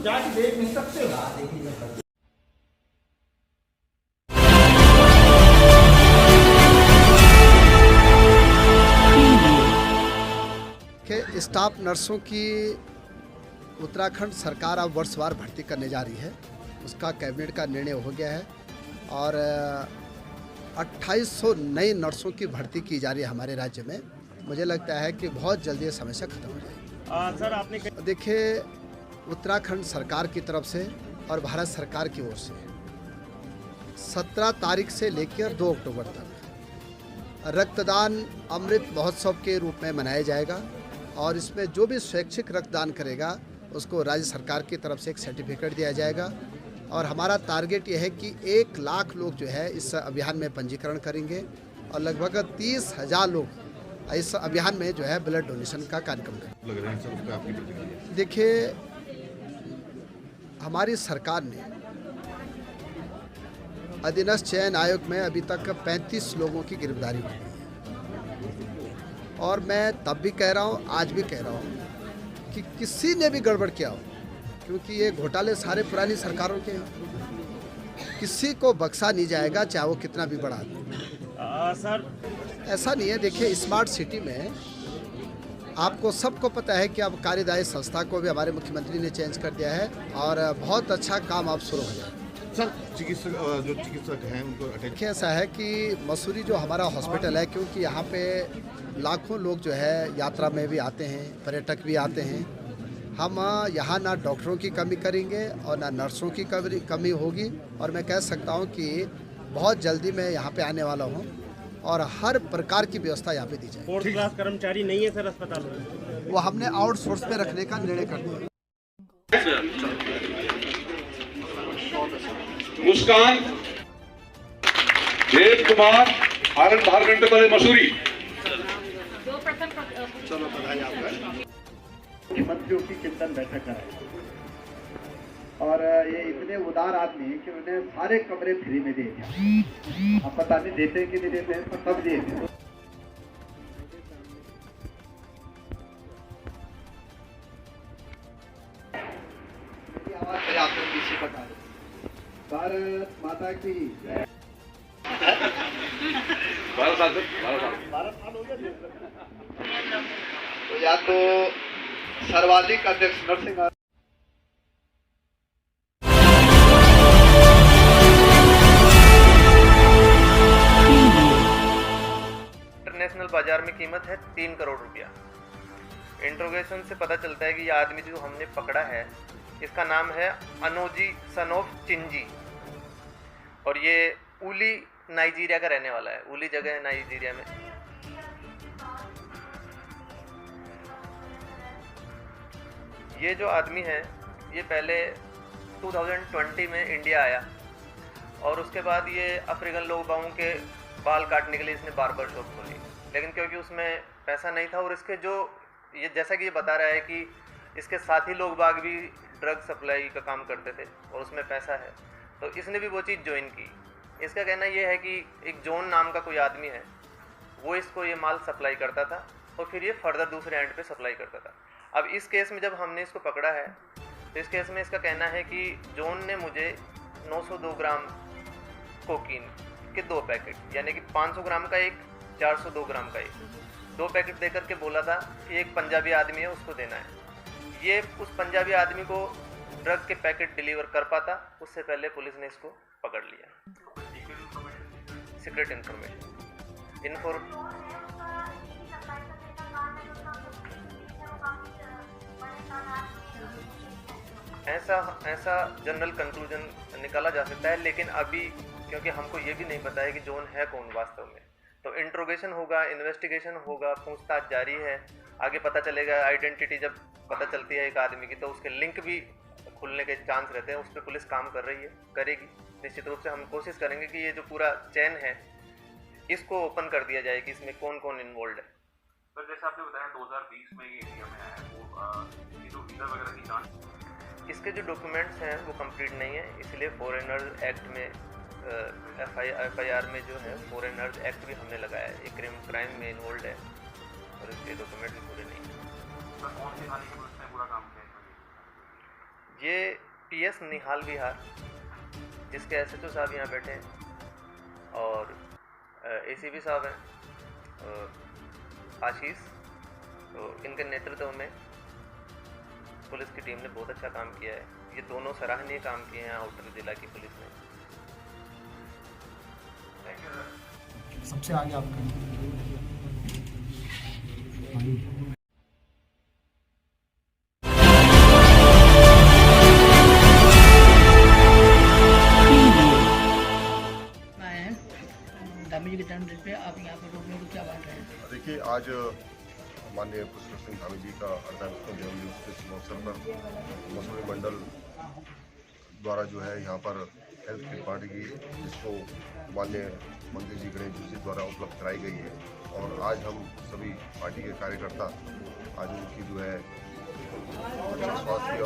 जाके देख नहीं सकते। स्टाफ नर्सों की उत्तराखंड सरकार अब वर्षवार भर्ती करने जा रही है। उसका कैबिनेट का निर्णय हो गया है और 2800 नई नर्सों की भर्ती की जा रही है हमारे राज्य में। मुझे लगता है कि बहुत जल्दी ये समस्या खत्म हो जाएगी। सर आपने देखिए, उत्तराखंड सरकार की तरफ से और भारत सरकार की ओर से 17 तारीख से लेकर 2 अक्टूबर तक रक्तदान अमृत महोत्सव के रूप में मनाया जाएगा और इसमें जो भी स्वैच्छिक रक्तदान करेगा उसको राज्य सरकार की तरफ से एक सर्टिफिकेट दिया जाएगा। और हमारा टारगेट यह है कि 1 लाख लोग जो है इस अभियान में पंजीकरण करेंगे और लगभग 30,000 लोग इस अभियान में जो है ब्लड डोनेशन का कार्यक्रम करेंगे। देखिए, हमारी सरकार ने अधीनस्थ चयन आयोग में अभी तक 35 लोगों की गिरफ्तारी हुई है और मैं तब भी कह रहा हूँ, आज भी कह रहा हूँ कि किसी ने भी गड़बड़ किया हो, क्योंकि ये घोटाले सारे पुरानी सरकारों के हैं, किसी को बख्शा नहीं जाएगा, चाहे वो कितना भी बड़ा आदमी। सर ऐसा नहीं है। देखिए, स्मार्ट सिटी में आपको सबको पता है कि अब कार्यदायी संस्था को भी हमारे मुख्यमंत्री ने चेंज कर दिया है और बहुत अच्छा काम अब शुरू हो गया। सर जो चिकित्सक हैं उनको देखिए, ऐसा है कि मसूरी जो हमारा हॉस्पिटल है, क्योंकि यहाँ पे लाखों लोग जो है यात्रा में भी आते हैं, पर्यटक भी आते हैं, हम यहाँ ना डॉक्टरों की कमी करेंगे और ना नर्सों की कमी होगी। और मैं कह सकता हूँ कि बहुत जल्दी मैं यहाँ पे आने वाला हूँ और हर प्रकार की व्यवस्था यहाँ पे दी जाएगी। 4th क्लास कर्मचारी नहीं है सर अस्पताल में, वो हमने आउटसोर्स पे रखने का निर्णय कर दिया। मुस्कान देव कुमार आनंद भारघंटे वाले मसूरी। चलो बधाई आपका। मुख्यमंत्रियों की चिंतन बैठक कराई और ये इतने उदार आदमी हैं कि उन्हें सारे कमरे फ्री में दे दिया। अब पता नहीं देते कि नहीं देते हैं, पर सब दिए थे। आवाज आपको पीछे बता दो। भारत माता की 12 साल हो गया। तो या तो सर्वाधिक अध्यक्ष नरसिंह इंटरनेशनल बाजार में कीमत है 3 करोड़ रुपया। इंट्रोगेशन से पता चलता है कि यह आदमी जो हमने पकड़ा है इसका नाम है अनोजी सन ऑफ चिंजी और ये उली नाइजीरिया का रहने वाला है। उली जगह है नाइजीरिया में। ये जो आदमी है ये पहले 2020 में इंडिया आया और उसके बाद ये अफ्रीकन लोगों के बाल काटने के लिए इसने बार्बर शॉप खोली, लेकिन क्योंकि उसमें पैसा नहीं था और इसके जो ये जैसा कि ये बता रहा है कि इसके साथी लोग बाग भी ड्रग सप्लाई का काम करते थे और उसमें पैसा है, तो इसने भी वो चीज़ ज्वाइन की। इसका कहना ये है कि एक जॉन नाम का कोई आदमी है, वो इसको ये माल सप्लाई करता था और फिर ये फर्दर दूसरे एंड पे सप्लाई करता था। अब इस केस में जब हमने इसको पकड़ा है तो इस केस में इसका कहना है कि जॉन ने मुझे 902 ग्राम कोकीन के 2 पैकेट, यानी कि 500 ग्राम का एक, 402 ग्राम का एक, 2 पैकेट देकर के बोला था कि एक पंजाबी आदमी है उसको देना है। ये उस पंजाबी आदमी को ड्रग के पैकेट डिलीवर कर पाता उससे पहले पुलिस ने इसको पकड़ लिया। सीक्रेट इन्फॉर्मेशन ऐसा जनरल कंक्लूजन निकाला जा सकता है, लेकिन अभी क्योंकि हमको ये भी नहीं पता है कि जॉन है कौन वास्तव में, तो इंट्रोगेशन होगा, इन्वेस्टिगेशन होगा, पूछताछ जारी है, आगे पता चलेगा। आइडेंटिटी जब पता चलती है एक आदमी की तो उसके लिंक भी खुलने के चांस रहते हैं, उस पर पुलिस काम कर रही है, करेगी। निश्चित रूप से हम कोशिश करेंगे कि ये जो पूरा चैन है इसको ओपन कर दिया जाए कि इसमें कौन कौन इन्वॉल्व है। सर जैसे आपने बताया 2020 में ये इंडिया में आया है, वो ये जो वीज़ा वगैरह की जांच, इसके जो डॉक्यूमेंट्स हैं वो कंप्लीट नहीं है, इसलिए फॉरेनर्स एक्ट में FIR में जो है फॉरेनर्स एक्ट भी हमने लगाया है। एक क्राइम में इन्वॉल्व है और इसके डॉक्यूमेंट भी पूरे नहीं है। सर कौन सी थाने की पुलिस ने पूरा काम किया है? ये PS निहाल विहार, जिसके SHO साहब यहाँ बैठे हैं और ACP साहब हैं आशीष, तो इनके नेतृत्व में पुलिस की टीम ने बहुत अच्छा काम किया है। ये दोनों सराहनीय काम किए हैं आउटर जिला की पुलिस ने। सबसे आगे आपका धामी जी के जन्मदिन पे आप यहाँ पर रोकने को क्या बात है? देखिए, आज माननीय पुष्कर सिंह धामी जी का 48वां जन्मदिन के शुभ अवसर पर मसूरी मंडल द्वारा जो है यहाँ पर हेल्थ किट बांटी गई है, जिसको माननीय मंत्री जी गणेश जोशी द्वारा उपलब्ध कराई गई है। और आज हम सभी पार्टी के कार्यकर्ता आज उनकी जो है अच्छा स्वास्थ्य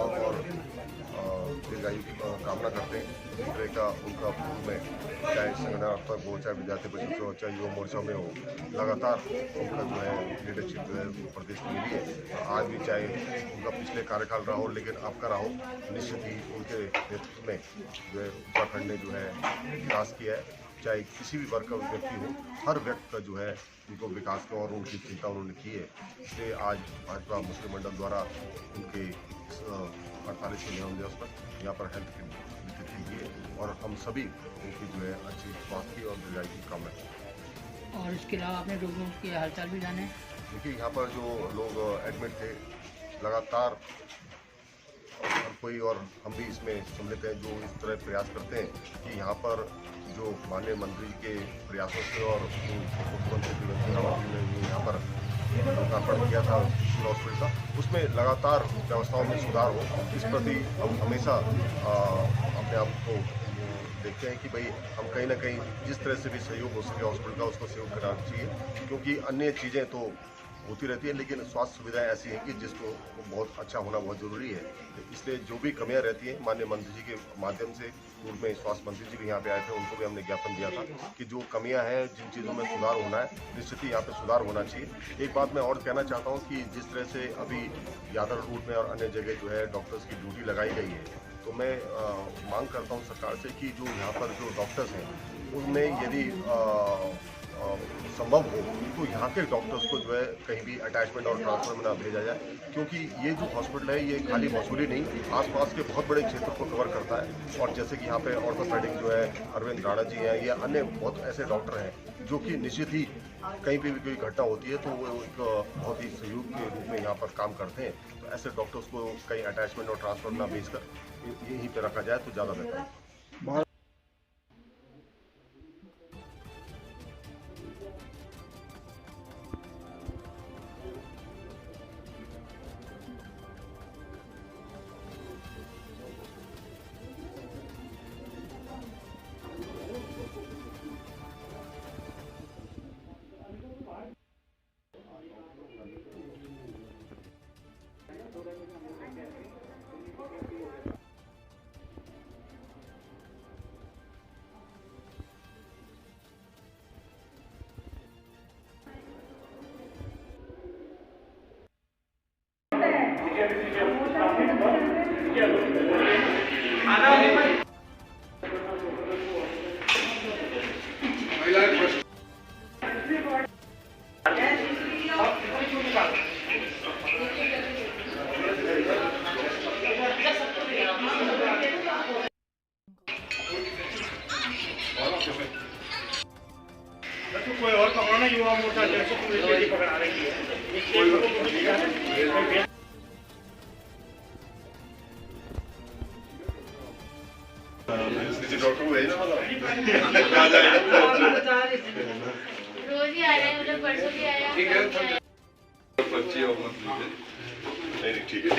और दीर्घायु की कामना करते हैं। इस तरह का उनका पूर्व में चाहे संगठनात्मक हो, चाहे विद्यार्थी परिषद हो, चाहे युवा मोर्चा में हो, लगातार उनका जो है लीडरशिप जो है प्रदेश में मिली है। आज भी चाहे उनका पिछले कार्यकाल रहा हो, लेकिन आपका रहा हो, निश्चित ही उनके नेतृत्व में जो है उत्तराखंड ने जो है विकास किया है। चाहे किसी भी वर्ग का व्यक्ति हो, हर व्यक्ति का जो है उनको विकास का और उनकी चिंता उन्होंने की है। इसलिए आज भाजपा मुस्लिम मंडल द्वारा उनके 48वें जन्मदिवस पर यहाँ पर हेल्थ किट वितरित की है और हम सभी उनकी जो है अच्छी स्वास्थ्य और दीर्घायु की कामना करते हैं। और इसके अलावा आपने लोगों के हालचाल भी जाने? देखिए, यहाँ पर जो लोग एडमिट थे, लगातार हर कोई और हम भी इसमें सम्मिलित हैं, जो इस तरह प्रयास करते हैं कि यहाँ पर जो माननीय मंत्री के प्रयासों से और मुख्यमंत्री त्रिवेंद्र सिंह रावत जी ने यहाँ पर लोकार्पण किया था हॉस्पिटल का, उसमें लगातार व्यवस्थाओं में सुधार हो, इस प्रति हम हमेशा अपने आप को देखते हैं कि भाई हम कहीं ना कहीं जिस तरह से भी सहयोग हो सके हॉस्पिटल का, उसको सहयोग करना चाहिए। क्योंकि अन्य चीज़ें तो होती रहती है, लेकिन स्वास्थ्य सुविधाएं ऐसी हैं कि जिसको बहुत अच्छा होना बहुत ज़रूरी है। इसलिए जो भी कमियां रहती हैं, माननीय मंत्री जी के माध्यम से, पूर्व में स्वास्थ्य मंत्री जी भी यहाँ पे आए थे, उनको भी हमने ज्ञापन दिया था कि जो कमियां हैं, जिन चीज़ों में सुधार होना है, निश्चित ही यहाँ पे सुधार होना चाहिए। एक बात मैं और कहना चाहता हूँ कि जिस तरह से अभी यादव रूट में और अन्य जगह जो है डॉक्टर्स की ड्यूटी लगाई गई है, तो मैं मांग करता हूँ सरकार से कि जो यहाँ पर जो डॉक्टर्स हैं, उनमें यदि संभव हो तो यहाँ के डॉक्टर्स को जो है कहीं भी अटैचमेंट और ट्रांसफर में ना भेजा जाए। क्योंकि ये जो हॉस्पिटल है, ये खाली मसूरी नहीं, आसपास के बहुत बड़े क्षेत्र को कवर करता है। और जैसे कि यहाँ पे ऑर्थोपेडिक जो है अरविंद राणा जी हैं, या अन्य बहुत ऐसे डॉक्टर हैं जो कि निश्चित ही कहीं पे भी कोई घटना होती है तो वो एक बहुत ही सहयोग के रूप में यहाँ पर काम करते हैं। तो ऐसे डॉक्टर्स को कहीं अटैचमेंट और ट्रांसफर ना भेजकर यहीं पर रखा जाए तो ज़्यादा बेहतर है। कोई और पकड़ो ना, युवा मोर्चा जैसे पूरी पकड़ा रही है। रोज ही आ रहे हैं, मतलब परसों भी आया। पर्ची और मत लीजिए। ठीक है जी जी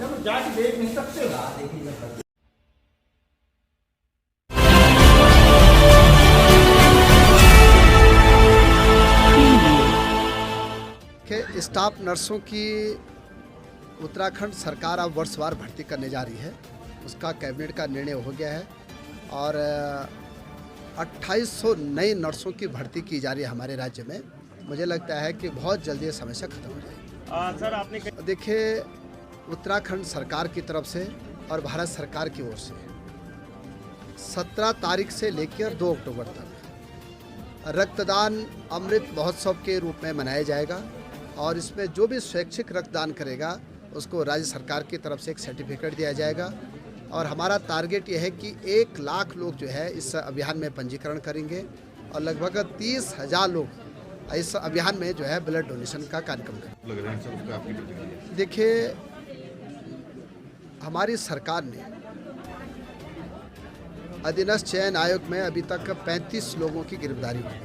तो जाके देख नहीं सकते हो। के स्टाफ नर्सों की उत्तराखंड सरकार अब वर्षवार भर्ती करने जा रही है। उसका कैबिनेट का निर्णय हो गया है और 2800 नई नर्सों की भर्ती की जा रही है हमारे राज्य में। मुझे लगता है कि बहुत जल्दी ये समस्या खत्म हो जाएगी। सर आपने देखिए, उत्तराखंड सरकार की तरफ से और भारत सरकार की ओर से 17 तारीख से लेकर 2 अक्टूबर तक रक्तदान अमृत महोत्सव के रूप में मनाया जाएगा और इसमें जो भी स्वैच्छिक रक्तदान करेगा उसको राज्य सरकार की तरफ से एक सर्टिफिकेट दिया जाएगा। और हमारा टारगेट ये है कि 1 लाख लोग जो है इस अभियान में पंजीकरण करेंगे और लगभग 30,000 लोग इस अभियान में जो है ब्लड डोनेशन का कार्यक्रम करेंगे। देखिए, हमारी सरकार ने अधीनस्थ चयन आयोग में अभी तक 35 लोगों की गिरफ्तारी हुई है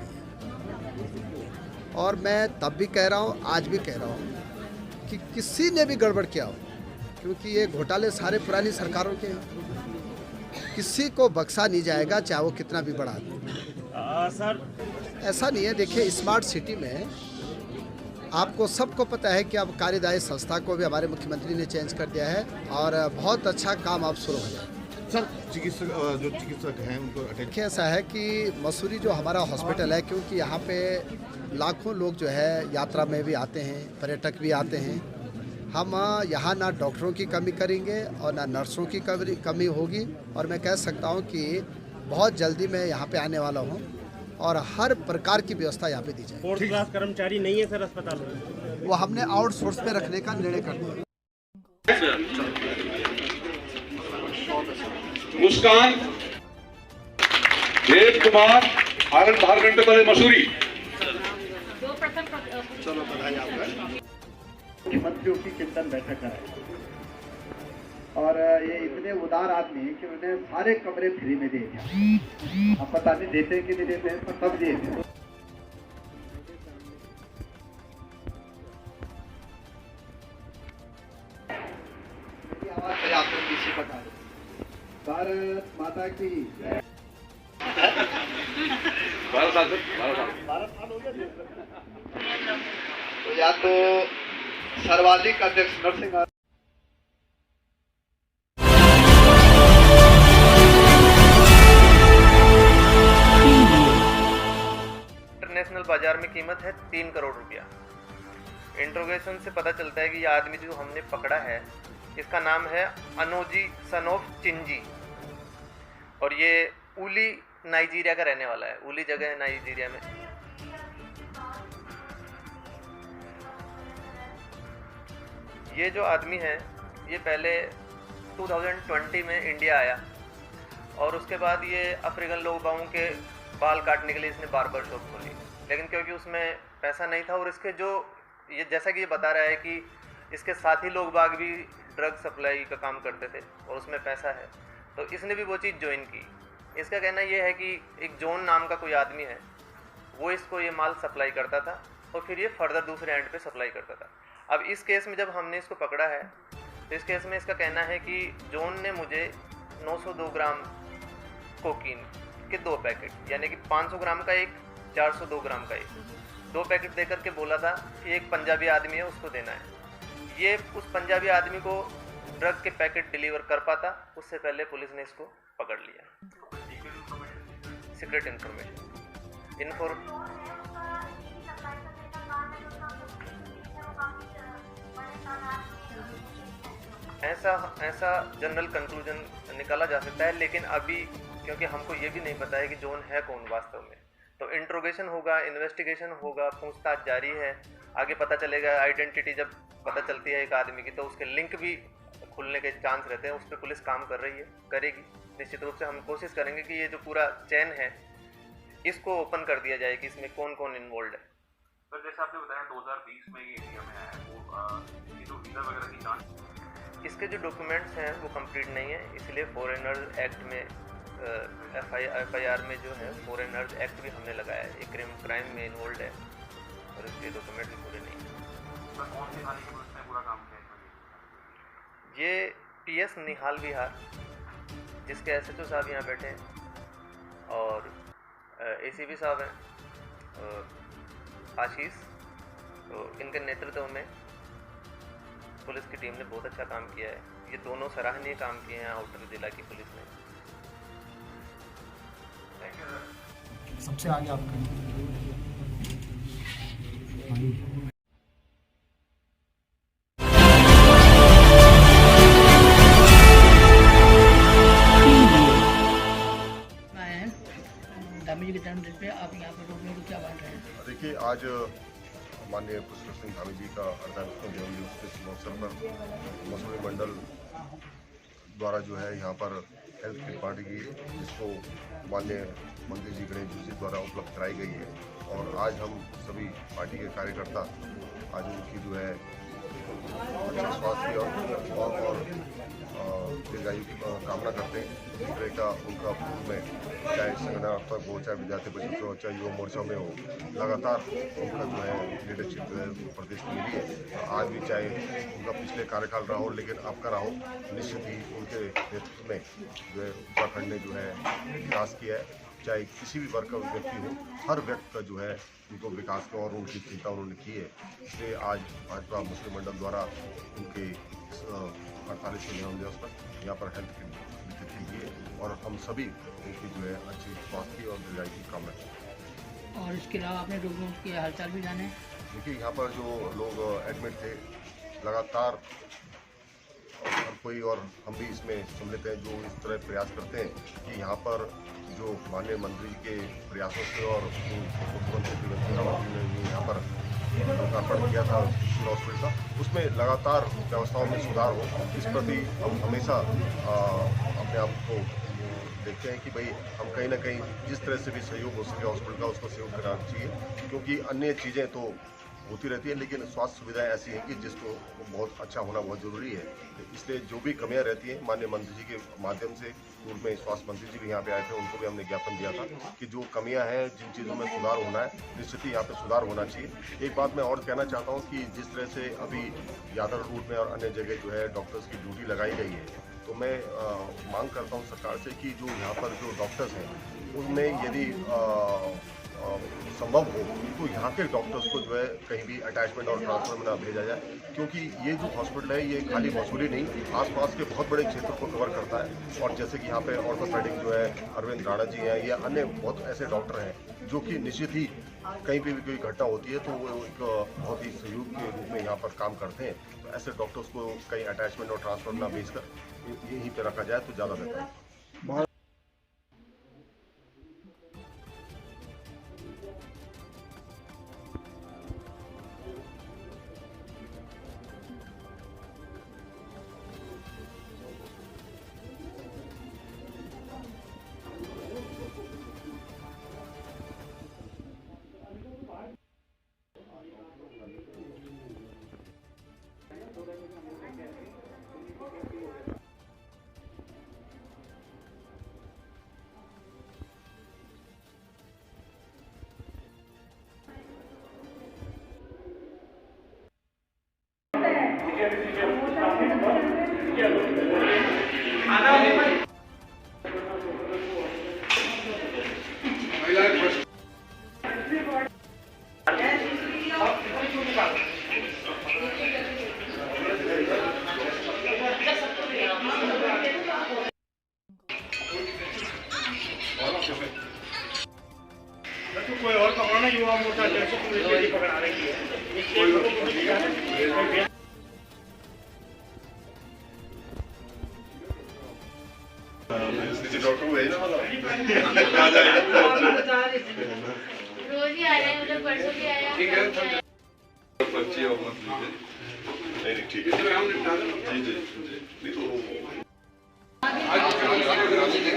और मैं तब भी कह रहा हूँ, आज भी कह रहा हूँ कि किसी ने भी गड़बड़ किया हो, क्योंकि ये घोटाले सारे पुरानी सरकारों के हैं, किसी को बख्शा नहीं जाएगा, चाहे वो कितना भी बड़ा आदमी। सर ऐसा नहीं है। देखिए, स्मार्ट सिटी में आपको सबको पता है कि अब कार्यदायी संस्था को भी हमारे मुख्यमंत्री ने चेंज कर दिया है और बहुत अच्छा काम अब शुरू हो जाए। सर जो चिकित्सक हैं उनको देखिए, ऐसा है कि मसूरी जो हमारा हॉस्पिटल है, क्योंकि यहाँ पे लाखों लोग जो है यात्रा में भी आते हैं, पर्यटक भी आते हैं, हम यहाँ ना डॉक्टरों की कमी करेंगे और ना नर्सों की कमी होगी। और मैं कह सकता हूँ कि बहुत जल्दी मैं यहाँ पे आने वाला हूँ और हर प्रकार की व्यवस्था यहाँ पे दी जाएगी। 4th क्लास कर्मचारी नहीं है सर अस्पताल में, वो हमने आउटसोर्स पे रखने का निर्णय कर दिया। मुस्कान देव कुमार आनंद भार घंटे मसूरी। चलो बधाई आपका। मुख्यमंत्रियों की चिंतन बैठक कराई और ये इतने उदार आदमी हैं कि उन्हें सारे कमरे फ्री में दे दिया। अब पता नहीं देते कि नहीं देते हैं, पर सब दिए थे। भारत माता की 12 साल हो गया। तो या तो सर्वाधिक अध्यक्ष नरसिंह इंटरनेशनल बाजार में कीमत है 3 करोड़ रुपया। इंट्रोगेशन से पता चलता है कि यह आदमी जो हमने पकड़ा है इसका नाम है अनोजी सन ऑफ चिंजी और ये उली नाइजीरिया का रहने वाला है। उली जगह है नाइजीरिया में। ये जो आदमी है ये पहले 2020 में इंडिया आया और उसके बाद ये अफ्रीकन लोगों के बाल काटने के लिए इसने बार्बर शॉप खोली, लेकिन क्योंकि उसमें पैसा नहीं था और इसके जो ये जैसा कि ये बता रहा है कि इसके साथी लोग बाग भी ड्रग सप्लाई का काम करते थे और उसमें पैसा है, तो इसने भी वो चीज़ ज्वाइन की। इसका कहना ये है कि एक जॉन नाम का कोई आदमी है, वो इसको ये माल सप्लाई करता था और फिर ये फर्दर दूसरे एंड पे सप्लाई करता था। अब इस केस में जब हमने इसको पकड़ा है तो इस केस में इसका कहना है कि जॉन ने मुझे 902 ग्राम कोकीन के 2 पैकेट यानी कि 500 ग्राम का एक, 402 ग्राम का एक, 2 पैकेट देकर के बोला था कि एक पंजाबी आदमी है उसको देना है। ये उस पंजाबी आदमी को ड्रग के पैकेट डिलीवर कर पाता, उससे पहले पुलिस ने इसको पकड़ लिया। सीक्रेट इन्फॉर्मेशन ऐसा जनरल कंक्लूजन निकाला जा सकता है, लेकिन अभी क्योंकि हमको ये भी नहीं पता है कि जोन है कौन वास्तव में, तो इंट्रोगेशन होगा, इन्वेस्टिगेशन होगा, पूछताछ जारी है, आगे पता चलेगा। आइडेंटिटी जब पता चलती है एक आदमी की तो उसके लिंक भी खुलने के चांस रहते हैं, उस पर पुलिस काम कर रही है, करेगी निश्चित रूप से। हम कोशिश करेंगे कि ये जो पूरा चेन है इसको ओपन कर दिया जाए कि इसमें कौन कौन इन्वॉल्व है। सर जैसे आपने बताया 2020 में ये इंडिया में आया है, वो ये जो वीज़ा वगैरह की जांच, इसके जो डॉक्यूमेंट्स हैं वो कंप्लीट नहीं है, इसलिए फॉरेनर्स एक्ट में FIR में जो है फॉरेनर्स एक्ट भी हमने लगाया है। एक क्राइम में इन्वॉल्व है और इसके डॉक्यूमेंट भी पूरे नहीं है। सर कौन सी थाने की पुलिस ने पूरा काम किया है? ये PS निहाल विहार, जिसके SHO साहब यहाँ बैठे हैं और ACP साहब हैं आशीष, तो इनके नेतृत्व में पुलिस की टीम ने बहुत अच्छा काम किया है। ये दोनों सराहनीय काम किए हैं आउटर जिला की पुलिस ने। सबसे आगे आप धामी जी के जन्मदिन पे आप यहाँ पर रोकने को क्या बात है? देखिए, आज माननीय पुष्कर सिंह धामी जी का 48वां जन्मदिवस के शुभ अवसर पर मसूरी मंडल द्वारा जो है यहाँ पर हेल्थ किट बांटी गई है, जिसको माननीय मंत्री जी गणेश जोशी द्वारा उपलब्ध कराई गई है। और आज हम सभी पार्टी के कार्यकर्ता आज उनकी जो है अच्छा स्वास्थ्य और दीर्घायु की कामना करते हैं। इस तरह का उनका पूर्व में चाहे संगठनात्मक हो, चाहे विद्यार्थी परिषद हो, चाहे युवा मोर्चा में हो, लगातार उनका जो है लीडरशिप जो है प्रदेश में मिली है। आज भी चाहे उनका पिछले कार्यकाल रहा हो, लेकिन आपका रहा हो, निश्चित ही उनके नेतृत्व में जो है उत्तराखंड ने जो है विकास किया है। चाहे किसी भी वर्ग का व्यक्ति हो, हर व्यक्ति का जो है उनको विकास का और उनकी चिंता उन्होंने की है। इसलिए आज भाजपा मुस्लिम मंडल द्वारा उनके 48वें जन्मदिवस पर यहाँ पर हेल्थ किट वितरित की गई है और हम सभी उनकी जो है अच्छी स्वास्थ्य और दीर्घायु की कामना करते हैं। और इसके अलावा आपने लोगों के हालचाल भी जाने? देखिए, यहाँ पर जो लोग एडमिट थे, लगातार हर कोई और हम भी इसमें सम्मिलित हैं, जो इस तरह प्रयास करते हैं कि यहाँ पर जो माननीय मंत्री जी के प्रयासों से और मुख्यमंत्री त्रिवेंद्र सिंह रावत जी ने यहाँ पर लोकार्पण किया था हॉस्पिटल का, उसमें लगातार व्यवस्थाओं में सुधार हो, इस प्रति हम हमेशा अपने आप को देखते हैं कि भाई हम कहीं ना कहीं जिस तरह से भी सहयोग हो सके हॉस्पिटल का, उसको सहयोग करना चाहिए। क्योंकि अन्य चीज़ें तो होती रहती है, लेकिन स्वास्थ्य सुविधाएं ऐसी हैं कि जिसको बहुत अच्छा होना बहुत ज़रूरी है। इसलिए जो भी कमियां रहती हैं, माननीय मंत्री जी के माध्यम से, पूर्व में स्वास्थ्य मंत्री जी भी यहाँ पे आए थे, उनको भी हमने ज्ञापन दिया था कि जो कमियां हैं, जिन चीज़ों में सुधार होना है, निश्चित ही यहाँ पे सुधार होना चाहिए। एक बात मैं और कहना चाहता हूँ कि जिस तरह से अभी यादव रूट में और अन्य जगह जो है डॉक्टर्स की ड्यूटी लगाई गई है, तो मैं मांग करता हूँ सरकार से कि जो यहाँ पर जो डॉक्टर्स हैं, उनमें यदि संभव हो तो यहाँ के डॉक्टर्स को जो है कहीं भी अटैचमेंट और ट्रांसफर में ना भेजा जाए, क्योंकि ये जो हॉस्पिटल है ये खाली मसूरी नहीं, आसपास के बहुत बड़े क्षेत्र को कवर करता है। और जैसे कि यहाँ पे ऑर्थोपेडिक जो है अरविंद राणा जी हैं, या अन्य बहुत ऐसे डॉक्टर हैं जो कि निश्चित ही कहीं पर भी कोई घटना होती है तो वो एक बहुत ही सहयोग के रूप में यहाँ पर काम करते हैं। तो ऐसे डॉक्टर्स को कहीं अटैचमेंट और ट्रांसफर ना भेजकर यहीं पर रखा जाए तो ज़्यादा बेहतर है। तो कोई और पकड़ो ना, युवा मोर्चा अध्यक्ष को लेकर पकड़ा रही है। डॉक्टर भेजना रोज ही आ रहे हैं, मतलब परसों भी आया। ठीक है, पर्ची और मत लीजिए। नहीं ठीक है जी जी जी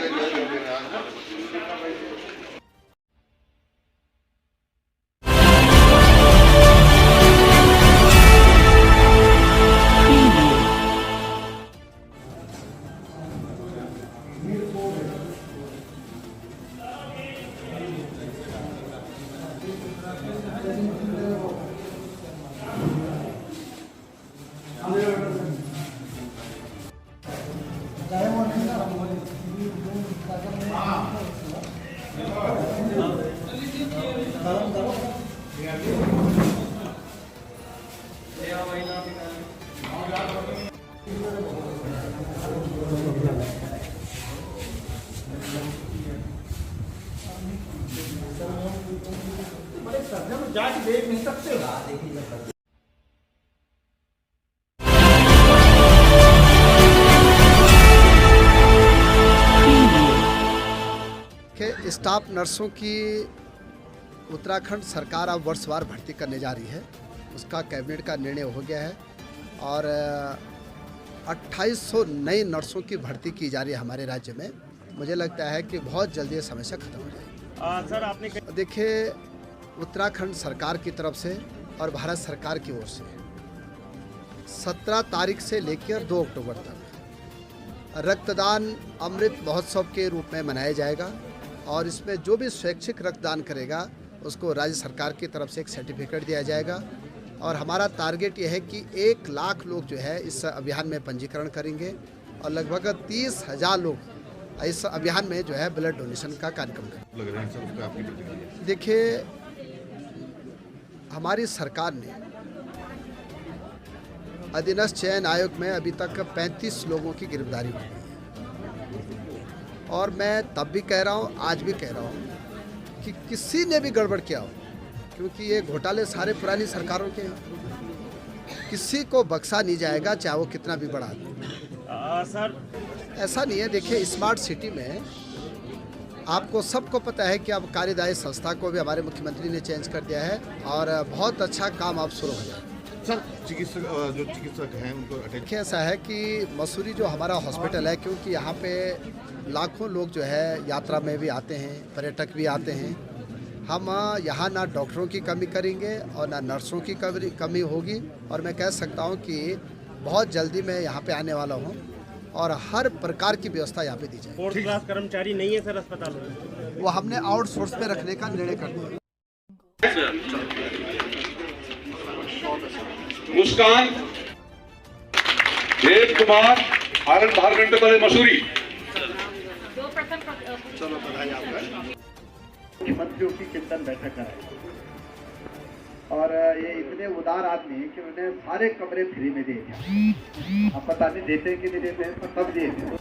नहीं तो जाके देख नहीं सकते। कि स्टाफ नर्सों की उत्तराखंड सरकार अब वर्षवार भर्ती करने जा रही है। उसका कैबिनेट का निर्णय हो गया है और 2800 नई नर्सों की भर्ती की जा रही है हमारे राज्य में। मुझे लगता है कि बहुत जल्दी ये समस्या खत्म हो जाएगी। सर आपने देखिए, उत्तराखंड सरकार की तरफ से और भारत सरकार की ओर से 17 तारीख से लेकर 2 अक्टूबर तक रक्तदान अमृत महोत्सव के रूप में मनाया जाएगा और इसमें जो भी स्वैच्छिक रक्तदान करेगा उसको राज्य सरकार की तरफ से एक सर्टिफिकेट दिया जाएगा। और हमारा टारगेट यह है कि 1 लाख लोग जो है इस अभियान में पंजीकरण करेंगे और लगभग 30,000 लोग इस अभियान में जो है ब्लड डोनेशन का कार्यक्रम करेंगे। देखिए, हमारी सरकार ने अधीनस्थ चयन आयोग में अभी तक 35 लोगों की गिरफ्तारी हुई है और मैं तब भी कह रहा हूँ, आज भी कह रहा हूँ कि किसी ने भी गड़बड़ किया हो, क्योंकि ये घोटाले सारे पुरानी सरकारों के हैं, किसी को बख्शा नहीं जाएगा, चाहे वो कितना भी बड़ा आदमी। सर ऐसा नहीं है। देखिए, स्मार्ट सिटी में आपको सबको पता है कि अब कार्यदायी संस्था को भी हमारे मुख्यमंत्री ने चेंज कर दिया है और बहुत अच्छा काम अब शुरू हो जाए। सर चिकित्सक हैं उनको देखिए, ऐसा है कि मसूरी जो हमारा हॉस्पिटल है, क्योंकि यहाँ पे लाखों लोग जो है यात्रा में भी आते हैं, पर्यटक भी आते हैं, हम यहाँ ना डॉक्टरों की कमी करेंगे और ना नर्सों की कमी होगी। और मैं कह सकता हूँ कि बहुत जल्दी मैं यहाँ पे आने वाला हूँ और हर प्रकार की व्यवस्था यहाँ पे दी जाएगी। 4th क्लास कर्मचारी नहीं है सर अस्पताल में, वो हमने आउटसोर्स पे रखने का निर्णय कर दिया। मुस्कान देव कुमार आनंद 12 घंटे पहले मसूरी। मुख्यमंत्रियों की चिंतन बैठक कराई और ये इतने उदार आदमी हैं कि उन्हें सारे कमरे फ्री में दे दिया। अब पता नहीं देते कि नहीं देते हैं, पर तब दिए थे।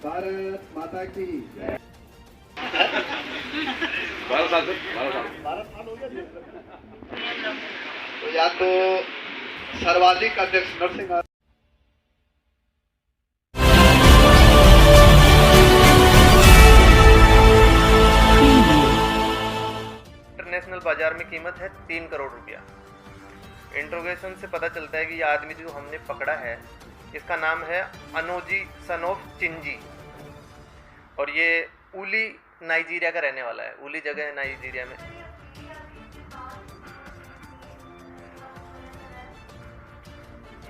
भारत माता की 12 साल हो गया। तो या तो सर्वाधिक अध्यक्ष नरसिंह इंटरनेशनल बाजार में कीमत है 3 करोड़ रुपया। इंट्रोगेशन से पता चलता है कि यह आदमी जो हमने पकड़ा है इसका नाम है अनोजी सन ऑफ चिंजी और ये उली नाइजीरिया का रहने वाला है। उली जगह है नाइजीरिया में।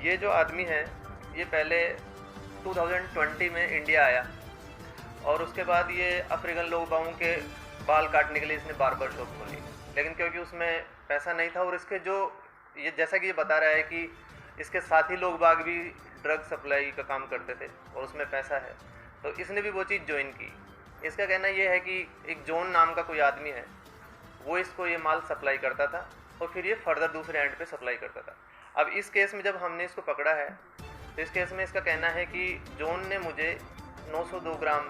ये जो आदमी है ये पहले 2020 में इंडिया आया और उसके बाद ये अफ्रीकन लोगों के बाल काटने के लिए इसने बार्बर शॉप खोली, लेकिन क्योंकि उसमें पैसा नहीं था और इसके जो ये जैसा कि ये बता रहा है कि इसके साथी लोग बाग भी ड्रग सप्लाई का काम करते थे और उसमें पैसा है, तो इसने भी वो चीज़ ज्वाइन की। इसका कहना ये है कि एक जॉन नाम का कोई आदमी है, वो इसको ये माल सप्लाई करता था और फिर ये फर्दर दूसरे एंड पे सप्लाई करता था। अब इस केस में जब हमने इसको पकड़ा है तो इस केस में इसका कहना है कि जॉन ने मुझे 902 ग्राम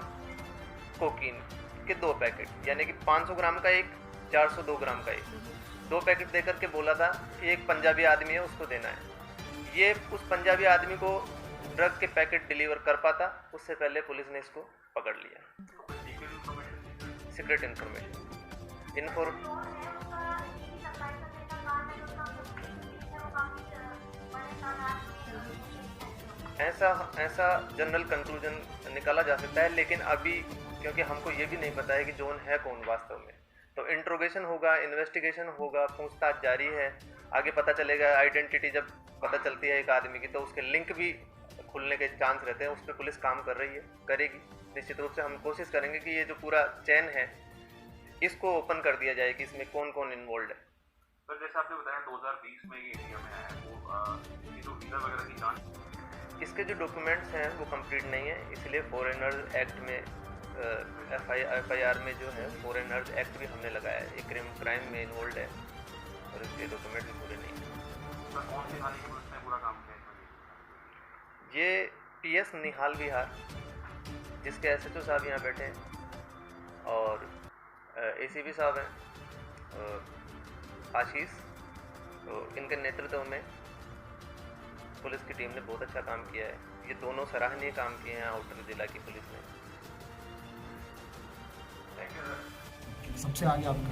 कोकीन के 2 पैकेट यानी कि 500 ग्राम का एक, 402 ग्राम का एक, 2 पैकेट देकर के बोला था कि एक पंजाबी आदमी है उसको देना है। ये उस पंजाबी आदमी को ड्रग के पैकेट डिलीवर कर पाता उससे पहले पुलिस ने इसको पकड़ लिया। सीक्रेट इन्फॉर्मेशन ऐसा जनरल कंक्लूजन निकाला जा सकता है, लेकिन अभी क्योंकि हमको ये भी नहीं पता है कि जॉन है कौन वास्तव में, तो इंट्रोगेशन होगा, इन्वेस्टिगेशन होगा, पूछताछ जारी है, आगे पता चलेगा। आइडेंटिटी जब पता चलती है एक आदमी की तो उसके लिंक भी खुलने के चांस रहते हैं। उस पर पुलिस काम कर रही है, करेगी निश्चित रूप से। हम कोशिश करेंगे कि ये जो पूरा चैन है इसको ओपन कर दिया जाए कि इसमें कौन कौन इन्वॉल्व है। सर जैसे आपने बताया 2020 में ये इंडिया में आया, वो ये जो वीज़ा वगैरह की जांच, इसके जो डॉक्यूमेंट्स हैं वो कंप्लीट नहीं है, इसलिए फॉरेनर्स एक्ट में FIR में जो है फॉरेनर्स एक्ट भी हमने लगाया है। ये क्राइम में इन्वॉल्व है और इसके डॉक्यूमेंट भी पूरे नहीं हैं। सर कौन सी थाने की पुलिस ने पूरा काम किया? ये PS निहाल विहार, जिसके SHO साहब यहाँ बैठे हैं और ACP साहब हैं आशीष, तो इनके नेतृत्व में पुलिस की टीम ने बहुत अच्छा काम किया है। ये दोनों सराहनीय काम किए हैं आउटर जिला की पुलिस ने। सबसे आगे आपका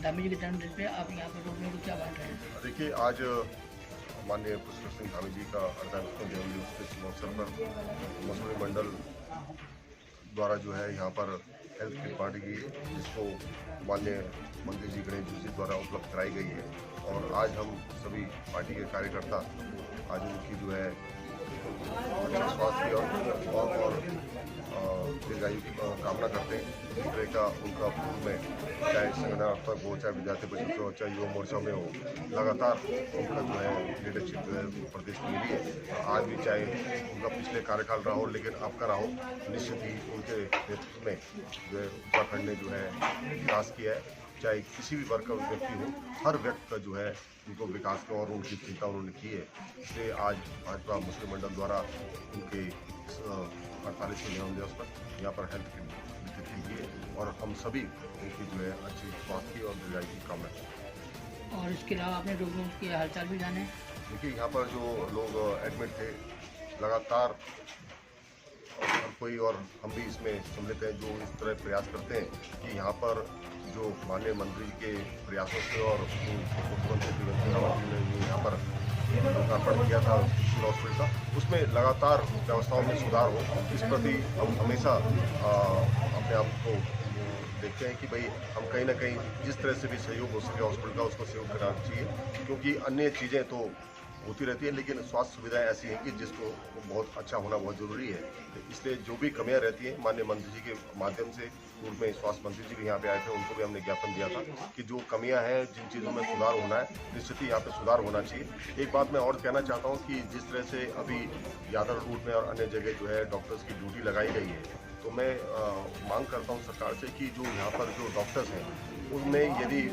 धामी जी के जन्मदिन पे आप यहाँ पर लोगों को क्या बांट रहे हैं? देखिए, आज माननीय पुष्कर सिंह धामी जी का अर्धांगिक जन्मदिवस के शुभ अवसर पर मसूरी मंडल द्वारा जो है यहाँ पर हेल्थ किट बांटी गई है, जिसको माननीय मंत्री जी गणेश जोशी द्वारा उपलब्ध कराई गई है। और आज हम सभी पार्टी के कार्यकर्ता आज उनकी जो है अच्छा स्वास्थ्य और दीर्घायु की कामना करते हैं। इस तरह का उनका पूर्व में चाहे संगठनात्मक हो, चाहे विद्यार्थी परिषद हो, चाहे युवा मोर्चा में हो, लगातार उनका जो है लीडरशिप जो है प्रदेश में मिली है। आज भी चाहे उनका पिछले कार्यकाल रहा हो, लेकिन आपका रहा हो, निश्चित ही उनके नेतृत्व में जो है उत्तराखंड ने जो है विकास किया है। चाहे किसी भी वर्ग का व्यक्ति हो, हर व्यक्ति का जो है उनको विकास का और उनकी चिंता उन्होंने की है। इसलिए आज भाजपा मुस्लिम मंडल द्वारा उनके 48वें जन्मदिवस पर यहाँ पर हेल्थ किट वितरित की गई है और हम सभी उनकी जो है अच्छी स्वास्थ्य की और दीर्घायु की कामना करते हैं। और इसके अलावा आपने लोगों के हालचाल भी जाने? देखिए, यहाँ पर जो लोग एडमिट थे, लगातार हर कोई और हम भी इसमें सम्मिलित हैं, जो इस तरह प्रयास करते हैं कि यहाँ पर जो माननीय मंत्री जी के प्रयासों से और मुख्यमंत्री त्रिवेंद्र सिंह रावत जी ने यहाँ पर लोकार्पण किया था हॉस्पिटल का, उसमें लगातार व्यवस्थाओं में सुधार हो, इस प्रति हम हमेशा अपने आप को देखते हैं कि भाई हम कहीं ना कहीं जिस तरह से भी सहयोग हो सके हॉस्पिटल का, उसको सहयोग करना चाहिए। क्योंकि अन्य चीज़ें तो होती रहती है, लेकिन स्वास्थ्य सुविधाएं ऐसी हैं कि जिसको बहुत अच्छा होना बहुत ज़रूरी है। इसलिए जो भी कमियां रहती हैं, माननीय मंत्री जी के माध्यम से, पूर्व में स्वास्थ्य मंत्री जी भी यहाँ पे आए थे, उनको भी हमने ज्ञापन दिया था कि जो कमियां हैं, जिन चीज़ों में सुधार होना है, निश्चित ही यहाँ पे सुधार होना चाहिए। एक बात मैं और कहना चाहता हूँ कि जिस तरह से अभी यादव रूट में और अन्य जगह जो है डॉक्टर्स की ड्यूटी लगाई गई है, तो मैं मांग करता हूँ सरकार से कि जो यहाँ पर जो डॉक्टर्स हैं, उनमें यदि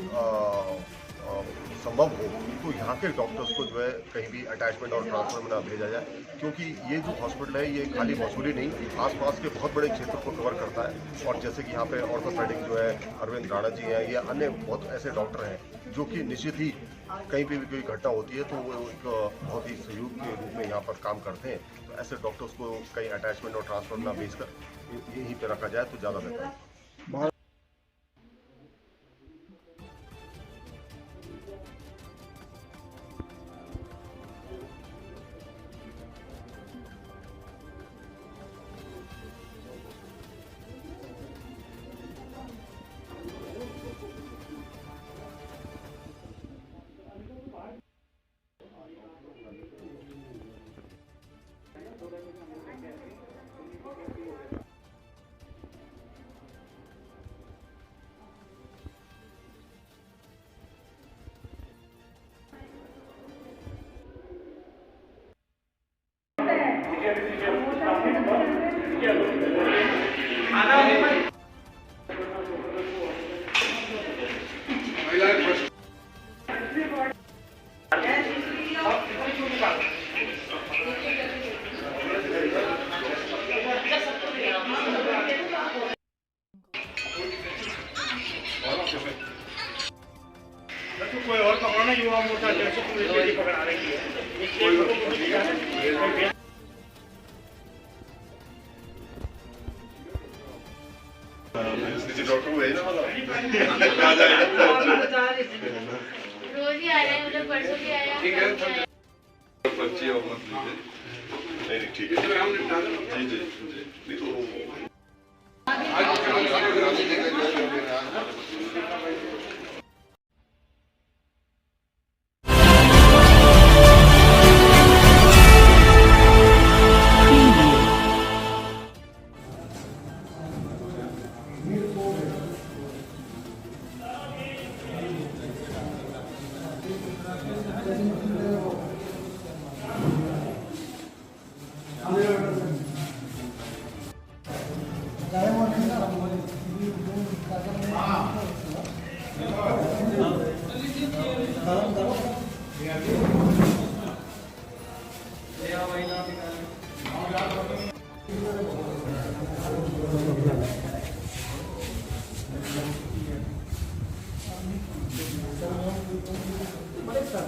संभव हो तो यहाँ के डॉक्टर्स को जो है कहीं भी अटैचमेंट और ट्रांसफर में ना भेजा जाए। क्योंकि ये जो हॉस्पिटल है, ये खाली मसूरी नहीं, आसपास के बहुत बड़े क्षेत्र को कवर करता है। और जैसे कि यहाँ पे ऑर्थोपेडिक जो है अरविंद राणा जी हैं, या अन्य बहुत ऐसे डॉक्टर हैं जो कि निश्चित ही कहीं पे भी कोई घटना होती है तो वो एक बहुत ही सहयोग के रूप में यहाँ पर काम करते हैं। तो ऐसे डॉक्टर्स को कहीं अटैचमेंट और ट्रांसफर ना भेजकर यहीं पर रखा जाए तो ज़्यादा बेहतर है। डॉक्टर को भेजना वाला रोज ही आ रहे हैं, मतलब परसों भी आया। ठीक है, पर्ची और मत लीजिए। नहीं ठीक है जी नहीं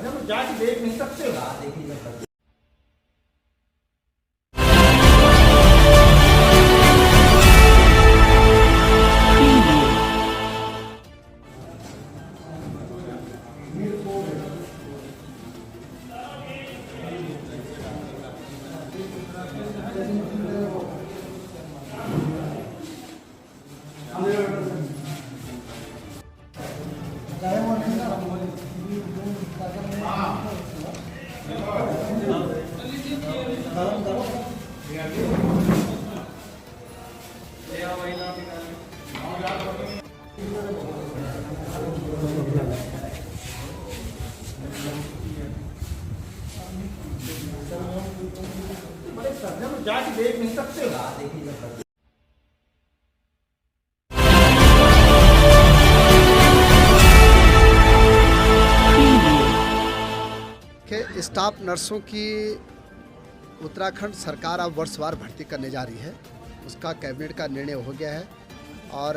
तो जाके देख नहीं सकते। जाके देख नहीं सकते। के स्टाफ नर्सों की उत्तराखंड सरकार अब वर्षवार भर्ती करने जा रही है। उसका कैबिनेट का निर्णय हो गया है और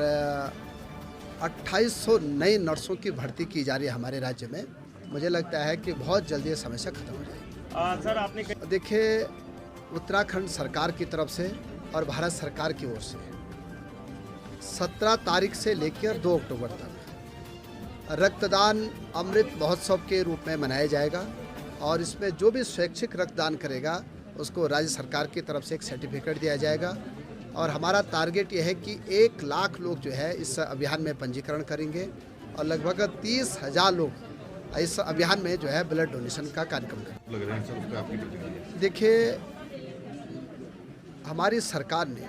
2800 नई नर्सों की भर्ती की जा रही है हमारे राज्य में। मुझे लगता है कि बहुत जल्दी ये समस्या खत्म हो जाएगी। सर आपने देखिए, उत्तराखंड सरकार की तरफ से और भारत सरकार की ओर से 17 तारीख से लेकर 2 अक्टूबर तक रक्तदान अमृत महोत्सव के रूप में मनाया जाएगा और इसमें जो भी स्वैच्छिक रक्तदान करेगा उसको राज्य सरकार की तरफ से एक सर्टिफिकेट दिया जाएगा। और हमारा टारगेट यह है कि 1 लाख लोग जो है इस अभियान में पंजीकरण करेंगे और लगभग 30,000 लोग इस अभियान में जो है ब्लड डोनेशन का कार्यक्रम करेंगे। देखिए, हमारी सरकार ने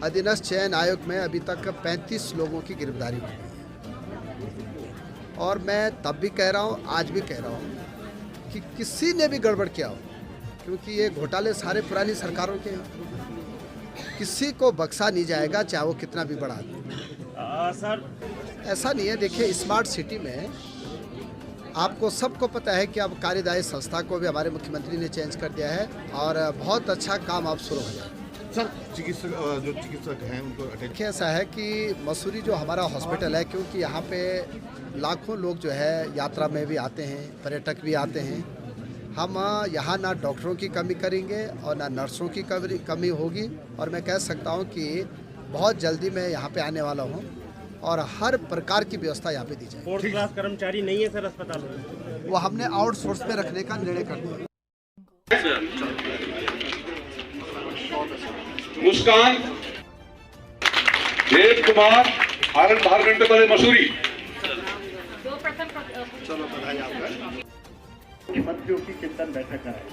अधीनस्थ चयन आयोग में अभी तक 35 लोगों की गिरफ्तारी हुई है और मैं तब भी कह रहा हूँ, आज भी कह रहा हूँ कि किसी ने भी गड़बड़ किया हो, क्योंकि ये घोटाले सारे पुरानी सरकारों के हैं, किसी को बख्शा नहीं जाएगा, चाहे वो कितना भी बड़ा आदमी। सर ऐसा नहीं है। देखिए, स्मार्ट सिटी में आपको सबको पता है कि अब कार्यदायी संस्था को भी हमारे मुख्यमंत्री ने चेंज कर दिया है और बहुत अच्छा काम अब शुरू हो जाए। सर चिकित्सक हैं उनको देखिए, ऐसा है कि मसूरी जो हमारा हॉस्पिटल है, क्योंकि यहाँ पे लाखों लोग जो है यात्रा में भी आते हैं, पर्यटक भी आते हैं, हम यहाँ ना डॉक्टरों की कमी करेंगे और ना नर्सों की कमी होगी। और मैं कह सकता हूँ कि बहुत जल्दी मैं यहाँ पे आने वाला हूँ और हर प्रकार की व्यवस्था यहाँ पे दी जाएगी। 4th क्लास कर्मचारी नहीं है सर अस्पताल में, वो हमने आउटसोर्स पे रखने का निर्णय कर दिया। मुस्कान, देव कुमार, आनंद भारगंटे मसूरी। मुख्यमंत्रियों की चिंतन बैठक कराई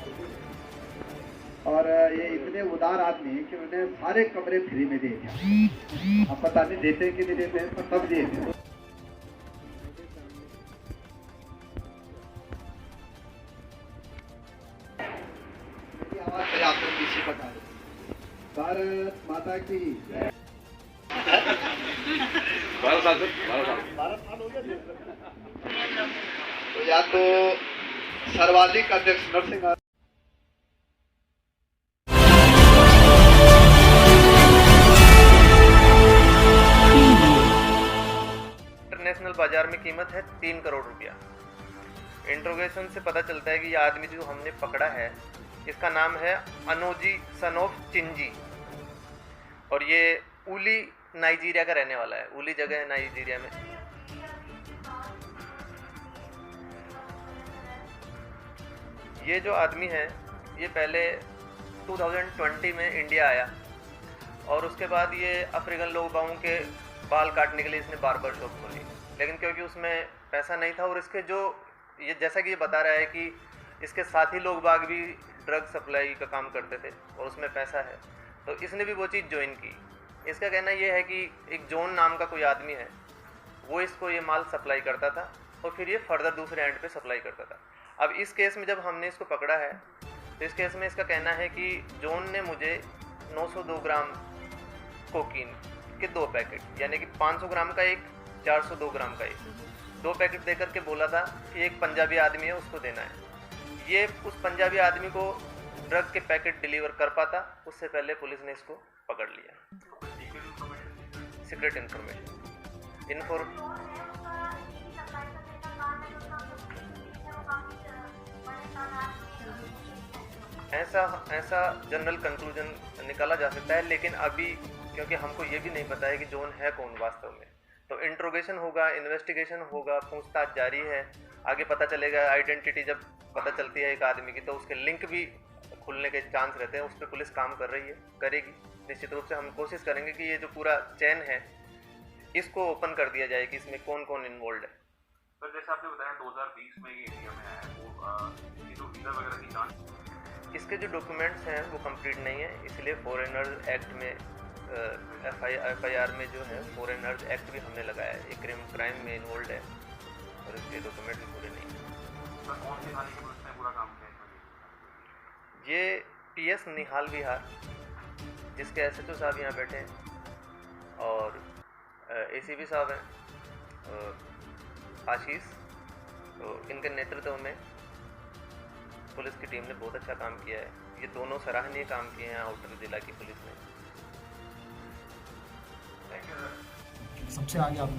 और ये इतने उदार आदमी हैं कि उन्हें सारे कमरे फ्री में दे दिया। अब पता नहीं देते कि नहीं देते, पर सब दिए थे। भारत माता की 12 साल से 12 साल हो गए। तो या तो सर्वाधिक अध्यक्ष नरसिंह इंटरनेशनल बाजार में कीमत है 3 करोड़ रुपया। इंट्रोगेशन से पता चलता है कि ये आदमी जो हमने पकड़ा है इसका नाम है अनोजी सन ऑफ चिंजी और ये उली नाइजीरिया का रहने वाला है। उली जगह है नाइजीरिया में। ये जो आदमी है ये पहले 2020 में इंडिया आया और उसके बाद ये अफ्रीकन लोगों के बाल काटने के लिए इसने बार्बर शॉप खोली, लेकिन क्योंकि उसमें पैसा नहीं था और इसके जो ये जैसा कि ये बता रहा है कि इसके साथी लोग बाग भी ड्रग सप्लाई का काम करते थे और उसमें पैसा है, तो इसने भी वो चीज़ ज्वाइन की। इसका कहना ये है कि एक जॉन नाम का कोई आदमी है, वो इसको ये माल सप्लाई करता था और फिर ये फर्दर दूसरे एंड पे सप्लाई करता था। अब इस केस में जब हमने इसको पकड़ा है तो इस केस में इसका कहना है कि जॉन ने मुझे 902 ग्राम कोकीन के 2 पैकेट यानी कि 500 ग्राम का एक, 402 ग्राम का एक, 2 पैकेट देकर के बोला था कि एक पंजाबी आदमी है उसको देना है। ये उस पंजाबी आदमी को ड्रग के पैकेट डिलीवर कर पाता उससे पहले पुलिस ने इसको पकड़ लिया। सीक्रेट इन्फॉर्मेशन ऐसा जनरल कंक्लूजन निकाला जा सकता है, लेकिन अभी क्योंकि हमको ये भी नहीं पता है कि जॉन है कौन वास्तव में, तो इंट्रोगेशन होगा, इन्वेस्टिगेशन होगा, पूछताछ जारी है, आगे पता चलेगा। आइडेंटिटी जब पता चलती है एक आदमी की तो उसके लिंक भी खुलने के चांस रहते हैं, उस पर पुलिस काम कर रही है, करेगी। निश्चित रूप से हम कोशिश करेंगे कि ये जो पूरा चैन है इसको ओपन कर दिया जाए कि इसमें कौन कौन इन्वॉल्व है। सर जैसे आपने बताया 2020 में ये इंडिया में आया, वो ये जो वीज़ा वगैरह की जांच, इसके जो डॉक्यूमेंट्स हैं वो कंप्लीट नहीं है, इसलिए फॉरेनर्स एक्ट में FIR में जो है फॉरेनर्स एक्ट भी हमने लगाया है। एक क्राइम में इन्वॉल्व है और इसके डॉक्यूमेंट भी पूरे नहीं हैं। सर कौन सी थाने की पुलिस ने पूरा काम किया? ये PS निहाल विहार जिसके SHO साहब यहाँ बैठे हैं और ACP साहब हैं आशीष, तो इनके नेतृत्व में पुलिस की टीम ने बहुत अच्छा काम किया है। ये दोनों सराहनीय काम किए हैं आउटर जिला की पुलिस ने। सबसे आगे आप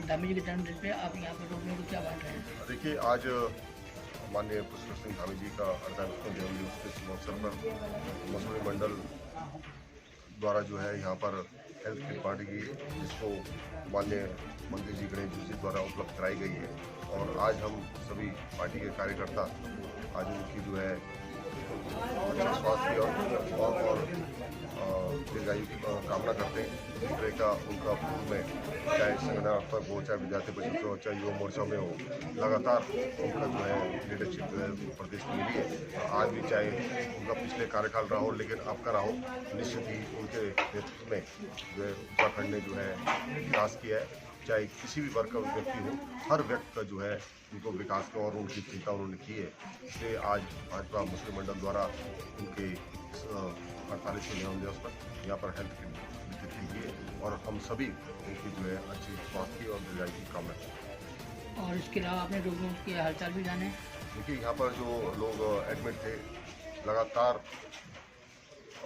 धामी जी के जन्मदिन पे आप यहाँ पर लोगों को क्या बांट रहे हैं? देखिए, आज माननीय पुष्कर सिंह धामी जी का अर्धांगिक जन्मदिन के शुभ अवसर पर मसूरी मंडल द्वारा जो है यहाँ पर हेल्थ किट बांटी गई है, जिसको माननीय मंत्री जी गणेश जोशी द्वारा उपलब्ध कराई गई है। और आज हम सभी पार्टी के कार्यकर्ता आज उनकी जो है अच्छा स्वास्थ्य और दीर्घायु की कामना करते हैं। इस तरह का उनका पूर्व में चाहे संगठनात्मक हो, चाहे विद्यार्थी परिषद हो, चाहे युवा मोर्चा में हो, लगातार उनका जो है लीडरशिप जो है प्रदेश में मिली है। आज भी चाहे उनका पिछले कार्यकाल रहा हो, लेकिन अब का रहा हो, निश्चित ही उनके नेतृत्व में जो है उत्तराखंड ने जो है विकास किया है। चाहे किसी भी वर्ग का व्यक्ति हो, हर व्यक्ति का जो है उनको विकास का और उनकी चिंता उन्होंने की है। इसलिए आज भाजपा मुस्लिम मंडल द्वारा उनके 48वें जन्मदिवस पर यहाँ पर हेल्थ किट वितरित की गई है और हम सभी उनकी जो है अच्छी स्वास्थ्य और दीर्घायु की कामना करते हैं। और इसके अलावा आपने लोगों के हालचाल भी जाने? देखिए, यहाँ पर जो लोग एडमिट थे लगातार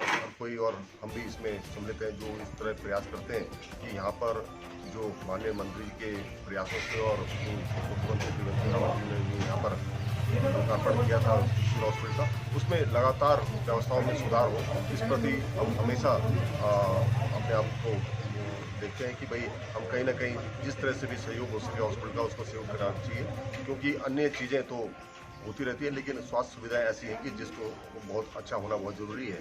और कोई और हम भी इसमें सम्मिलित हैं, जो इस तरह प्रयास करते हैं कि यहाँ पर जो माननीय मंत्री जी के प्रयासों से और मुख्यमंत्री त्रिवेंद्र सिंह रावत जी ने यहाँ पर लोकार्पण किया था हॉस्पिटल का, उसमें लगातार व्यवस्थाओं में सुधार हो, इस प्रति हम हमेशा अपने आप को देखते हैं कि भाई हम कहीं ना कहीं जिस तरह से भी सहयोग हो सके हॉस्पिटल का, उसको सहयोग करना चाहिए। क्योंकि अन्य चीज़ें तो होती रहती है, लेकिन स्वास्थ्य सुविधाएं ऐसी हैं कि जिसको बहुत अच्छा होना बहुत ज़रूरी है।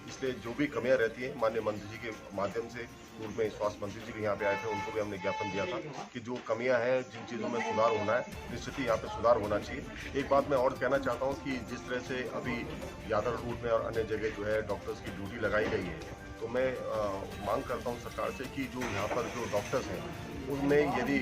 इसलिए जो भी कमियां रहती हैं, माननीय मंत्री जी के माध्यम से पूर्व में स्वास्थ्य मंत्री जी भी यहाँ पे आए थे, उनको भी हमने ज्ञापन दिया था कि जो कमियां हैं, जिन चीज़ों में सुधार होना है, निश्चित ही यहाँ पे सुधार होना चाहिए। एक बात मैं और कहना चाहता हूँ कि जिस तरह से अभी यादव रूट में और अन्य जगह जो है डॉक्टर्स की ड्यूटी लगाई गई है, तो मैं मांग करता हूँ सरकार से कि जो यहाँ पर जो डॉक्टर्स हैं, उनमें यदि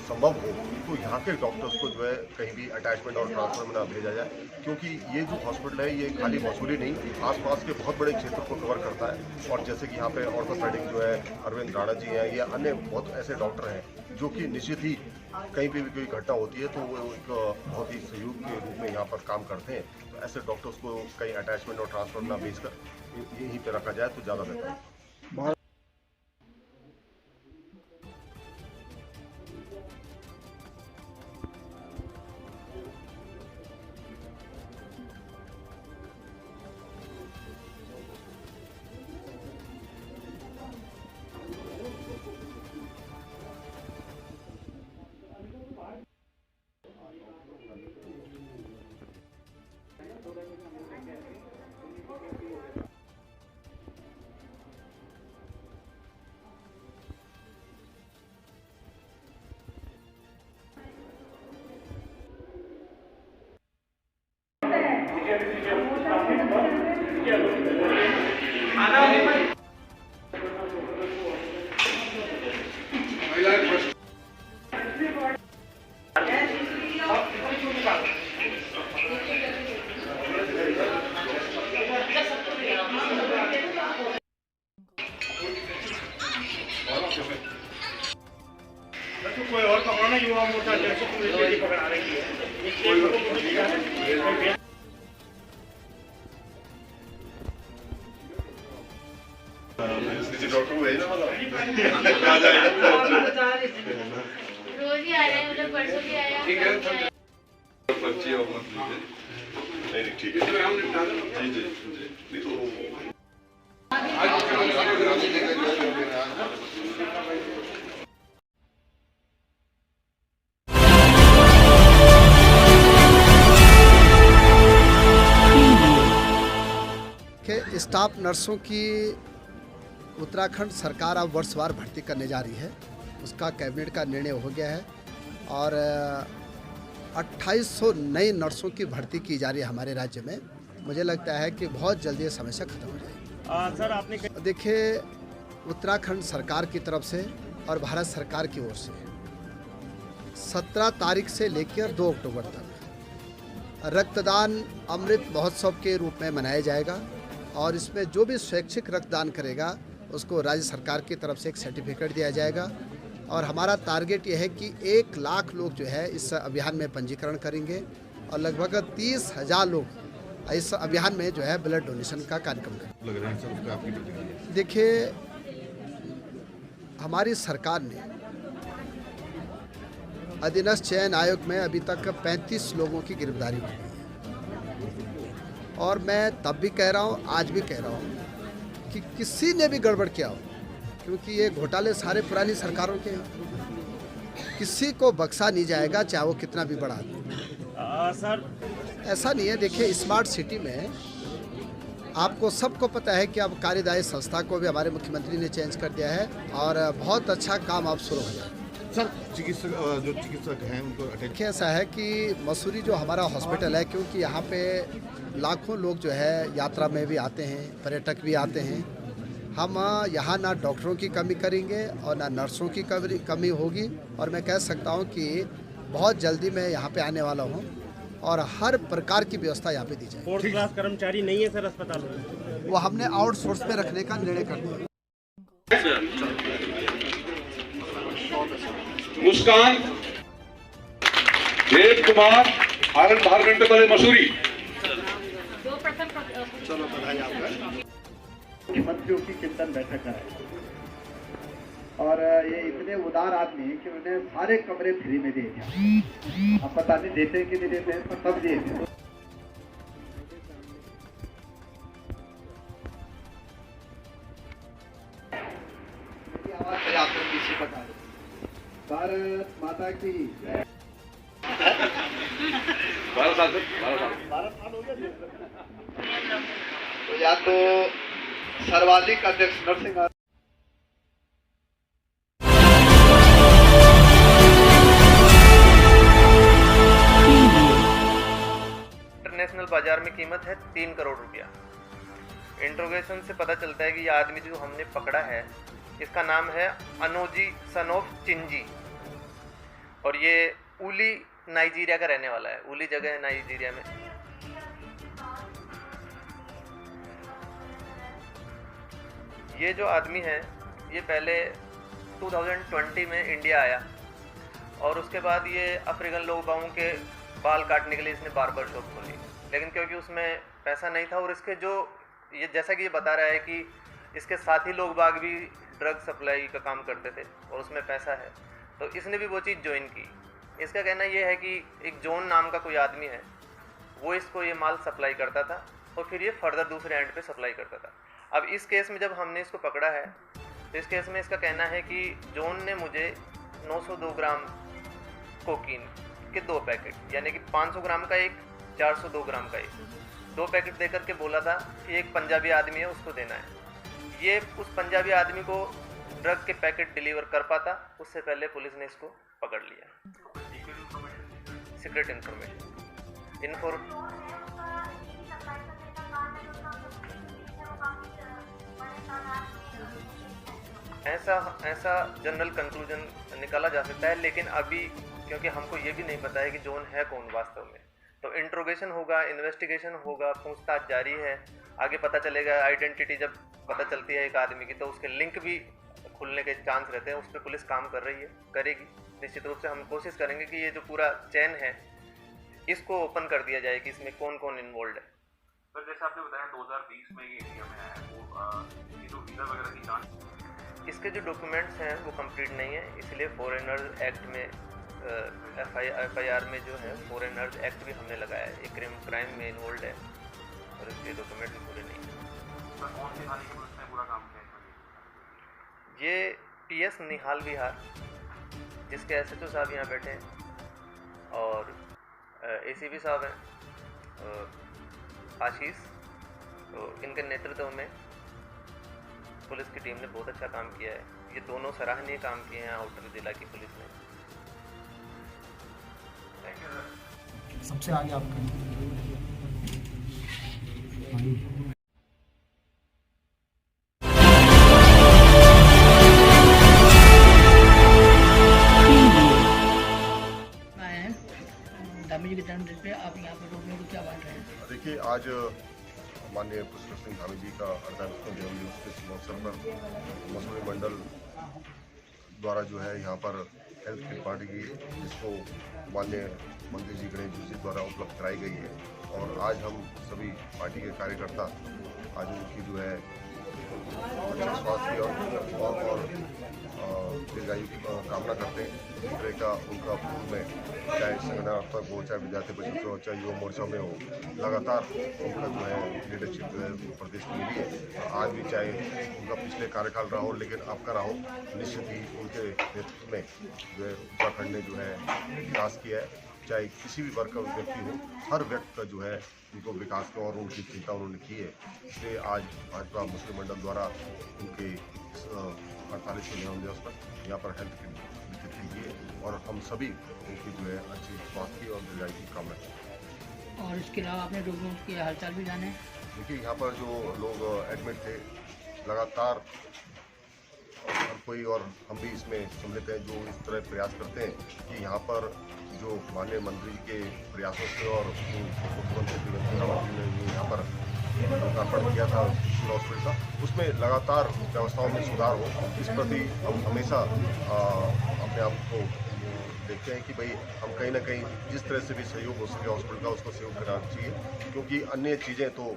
संभव हो तो यहाँ के डॉक्टर्स को जो है कहीं भी अटैचमेंट और ट्रांसफर में ना भेजा जाए। क्योंकि ये जो हॉस्पिटल है ये खाली मसूरी नहीं, आसपास के बहुत बड़े क्षेत्र को कवर करता है। और जैसे कि यहाँ पे ऑर्थोपेडिक जो है अरविंद राणा जी हैं, या अन्य बहुत ऐसे डॉक्टर हैं जो कि निश्चित ही कहीं पे भी कोई घटना होती है तो वो एक बहुत ही सहयोग के रूप में यहाँ पर काम करते हैं। तो ऐसे डॉक्टर्स को कहीं अटैचमेंट और ट्रांसफर ना भेजकर यहीं पे रखा जाए तो ज़्यादा बेहतर है। कोई और पकड़ो ना, युवा मोर्चा अध्यक्ष पकड़ा रही है। रोज ही आ रहे हैं, मतलब परसों भी आया। ठीक है, पर्ची और मत लीजिए। नहीं ठीक है जी जी जी तो कि स्टाफ नर्सों की उत्तराखंड सरकार अब वर्षवार भर्ती करने जा रही है। उसका कैबिनेट का निर्णय हो गया है और 2800 नई नर्सों की भर्ती की जा रही है हमारे राज्य में। मुझे लगता है कि बहुत जल्दी ये समस्या खत्म हो जाएगी। सर आपने देखिए, उत्तराखंड सरकार की तरफ से और भारत सरकार की ओर से 17 तारीख से लेकर 2 अक्टूबर तक रक्तदान अमृत महोत्सव के रूप में मनाया जाएगा और इसमें जो भी स्वैच्छिक रक्तदान करेगा उसको राज्य सरकार की तरफ से एक सर्टिफिकेट दिया जाएगा। और हमारा टारगेट यह है कि 1 लाख लोग जो है इस अभियान में पंजीकरण करेंगे और लगभग 30,000 लोग इस अभियान में जो है ब्लड डोनेशन का कार्यक्रम करेंगे। देखिए, हमारी सरकार ने अधीनस्थ चयन आयोग में अभी तक 35 लोगों की गिरफ्तारी की है और मैं तब भी कह रहा हूँ, आज भी कह रहा हूँ कि किसी ने भी गड़बड़ किया हो, क्योंकि ये घोटाले सारे पुरानी सरकारों के हैं, किसी को बख्शा नहीं जाएगा, चाहे वो कितना भी बड़ा हो। सर ऐसा नहीं है। देखिए, स्मार्ट सिटी में आपको सबको पता है कि अब कार्यदायी संस्था को भी हमारे मुख्यमंत्री ने चेंज कर दिया है और बहुत अच्छा काम अब शुरू हो गया। सर चिकित्सक हैं उनको देखिए, ऐसा है कि मसूरी जो हमारा हॉस्पिटल है, क्योंकि यहाँ पे लाखों लोग जो है यात्रा में भी आते हैं, पर्यटक भी आते हैं, हम यहाँ ना डॉक्टरों की कमी करेंगे और ना नर्सों की कमी होगी। और मैं कह सकता हूँ कि बहुत जल्दी मैं यहाँ पे आने वाला हूँ और हर प्रकार की व्यवस्था यहाँ पे दी जाएगी। 4th क्लास कर्मचारी नहीं है सर अस्पताल में, वो हमने आउटसोर्स पे रखने का निर्णय कर दिया। मुस्कान, देव कुमार, भारत कॉलेज मसूरी। चलो बधाई आपका। मुख्यमंत्रियों की चिंतन बैठक कराई और ये इतने उदार आदमी कि उन्हें सारे कमरे फ्री में दे दिया। अब पता नहीं देते कि नहीं देते हैं, पर तब दिए थे। आवाज आपको किसी बता दो, भारत माता की। 12 साल हो गया। तो या तो सर्वाधिक अध्यक्ष नरसिंह इंटरनेशनल बाजार में कीमत है 3 करोड़ रुपया। इंट्रोगेशन से पता चलता है कि ये आदमी जो हमने पकड़ा है, इसका नाम है अनोजी सन ऑफ चिंजी और ये उली नाइजीरिया का रहने वाला है। उली जगह है नाइजीरिया में। ये जो आदमी है ये पहले 2020 में इंडिया आया और उसके बाद ये अफ्रीकन लोगों के बाल काटने के लिए इसने बार्बर शॉप खोली, लेकिन क्योंकि उसमें पैसा नहीं था और इसके जो ये जैसा कि ये बता रहा है कि इसके साथी लोग बाग भी ड्रग सप्लाई का काम करते थे और उसमें पैसा है, तो इसने भी वो चीज़ ज्वाइन की। इसका कहना ये है कि एक जॉन नाम का कोई आदमी है, वो इसको ये माल सप्लाई करता था और फिर ये फर्दर दूसरे एंड पे सप्लाई करता था। अब इस केस में जब हमने इसको पकड़ा है तो इस केस में इसका कहना है कि जॉन ने मुझे 902 ग्राम कोकीन के 2 पैकेट, यानी कि 500 ग्राम का एक, 402 ग्राम का एक, 2 पैकेट दे करके बोला था कि एक पंजाबी आदमी है उसको देना है। ये उस पंजाबी आदमी को ड्रग के पैकेट डिलीवर कर पाता उससे पहले पुलिस ने इसको पकड़ लिया। सीक्रेट इन्फॉर्मेशन ऐसा जनरल कंक्लूजन निकाला जा सकता है, लेकिन अभी क्योंकि हमको ये भी नहीं पता है कि जॉन है कौन वास्तव में, तो इंट्रोगेशन होगा, इन्वेस्टिगेशन होगा, पूछताछ जारी है, आगे पता चलेगा। आइडेंटिटी जब पता चलती है एक आदमी की तो उसके लिंक भी खुलने के चांस रहते हैं, उस पर पुलिस काम कर रही है, करेगी। निश्चित रूप से हम कोशिश करेंगे कि ये जो पूरा चेन है इसको ओपन कर दिया जाए कि इसमें कौन कौन इन्वॉल्व है। सर जैसे आपने बताया 2020 में ये इंडिया में आया, वो ये जो वीज़ा वगैरह की जांच, इसके जो डॉक्यूमेंट्स हैं वो कंप्लीट नहीं है, इसलिए फॉरेनर्स एक्ट में FIR में जो है फॉरेनर्स एक्ट भी हमने लगाया है। ये क्राइम में इन्वॉल्व है और इसके डॉक्यूमेंट भी पूरे नहीं है। सर कौन सी थाने की पुलिस ने पूरा काम किया है? ये PS निहाल विहार, जिसके SHO साहब यहाँ बैठे हैं और ACP साहब हैं आशीष, तो इनके नेतृत्व में पुलिस की टीम ने बहुत अच्छा काम किया है। ये दोनों सराहनीय काम किए हैं आउटर जिला की पुलिस ने। सबसे आगे आपका धामी के जन्मदिन पे आप यहाँ पर रोगियों को क्या बांट रहे हैं? देखिए, आज माननीय पुष्कर सिंह धामी जी का अर्धांगिक जन्मदिवस के शुभ अवसर पर मसूरी मंडल द्वारा जो है यहाँ पर हेल्थ किट बांटी गई है, जिसको माननीय मंत्री जी गणेश जी द्वारा उपलब्ध कराई गई है। और आज हम सभी पार्टी के कार्यकर्ता आज उनकी जो है अच्छा स्वास्थ्य और दीर्घायु की कामना करते हैं। इस तरह का उनका पूर्व में चाहे संगठनात्मक हो, चाहे विद्यार्थी परिषद हो, चाहे युवा मोर्चा में हो, लगातार उनका जो है लीडरशिप जो है प्रदेश में मिली है। आज भी चाहे उनका पिछले कार्यकाल रहा हो, लेकिन अब का रहा हो, निश्चित ही उनके नेतृत्व में जो है उत्तराखंड ने जो है विकास किया है। चाहे किसी भी वर्ग का व्यक्ति हो, हर व्यक्ति का जो है उनको विकास का और उनकी चिंता उन्होंने की है। इसलिए आज भाजपा मुस्लिम मंडल द्वारा उनके 48वें जन्मदिवस पर यहाँ पर हेल्थ किट वितरित की है और हम सभी उनकी जो है अच्छी स्वास्थ्य और दीर्घायु की कामना करते हैं। और इसके अलावा आपने रोगियों के हालचाल भी जाने? देखिए, यहाँ पर जो लोग एडमिट थे, लगातार हर कोई और हम भी इसमें सम्मिलित हैं, जो इस तरह प्रयास करते हैं कि यहाँ पर जो माननीय मंत्री के प्रयासों से और मुख्यमंत्री त्रिवेंद्र सिंह रावत जी ने यहाँ पर लोकार्पण किया था हॉस्पिटल का, उसमें लगातार व्यवस्थाओं में सुधार हो, इस प्रति हम हमेशा अपने आप को देखते हैं कि भाई हम कहीं ना कहीं जिस तरह से भी सहयोग हो सके हॉस्पिटल का, उसको सहयोग करना चाहिए, क्योंकि अन्य चीज़ें तो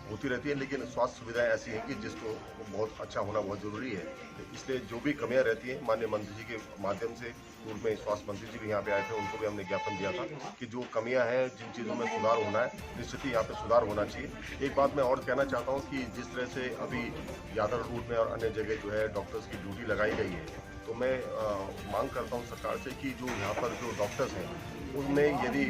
होती रहती है, लेकिन स्वास्थ्य सुविधाएं ऐसी हैं कि जिसको बहुत अच्छा होना बहुत ज़रूरी है। इसलिए जो भी कमियां रहती हैं, माननीय मंत्री जी के माध्यम से, पूर्व में स्वास्थ्य मंत्री जी भी यहाँ पे आए थे, उनको भी हमने ज्ञापन दिया था कि जो कमियां हैं, जिन चीज़ों में सुधार होना है, निश्चित ही यहाँ पे सुधार होना चाहिए। एक बात मैं और कहना चाहता हूँ कि जिस तरह से अभी यादव रूट में और अन्य जगह जो है डॉक्टर्स की ड्यूटी लगाई गई है, तो मैं मांग करता हूँ सरकार से कि जो यहाँ पर जो डॉक्टर्स हैं, उनमें यदि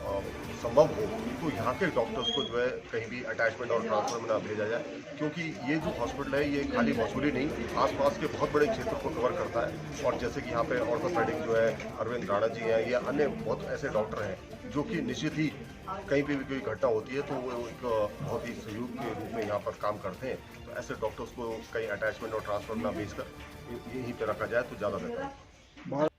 संभव हो तो यहाँ के डॉक्टर्स को जो है कहीं भी अटैचमेंट और ट्रांसफर में ना भेजा जाए, क्योंकि ये जो हॉस्पिटल है ये खाली मसूरी नहीं, आसपास के बहुत बड़े क्षेत्र को कवर करता है। और जैसे कि यहाँ पे ऑर्थोपेडिक जो है अरविंद राणा जी हैं, या अन्य बहुत ऐसे डॉक्टर हैं जो कि निश्चित ही कहीं पे भी कोई घटना होती है तो वो एक बहुत ही सहयोग के रूप में यहाँ पर काम करते हैं। तो ऐसे डॉक्टर्स को कहीं अटैचमेंट और ट्रांसफर ना भेजकर यहीं पर रखा जाए तो ज़्यादा बेहतर है।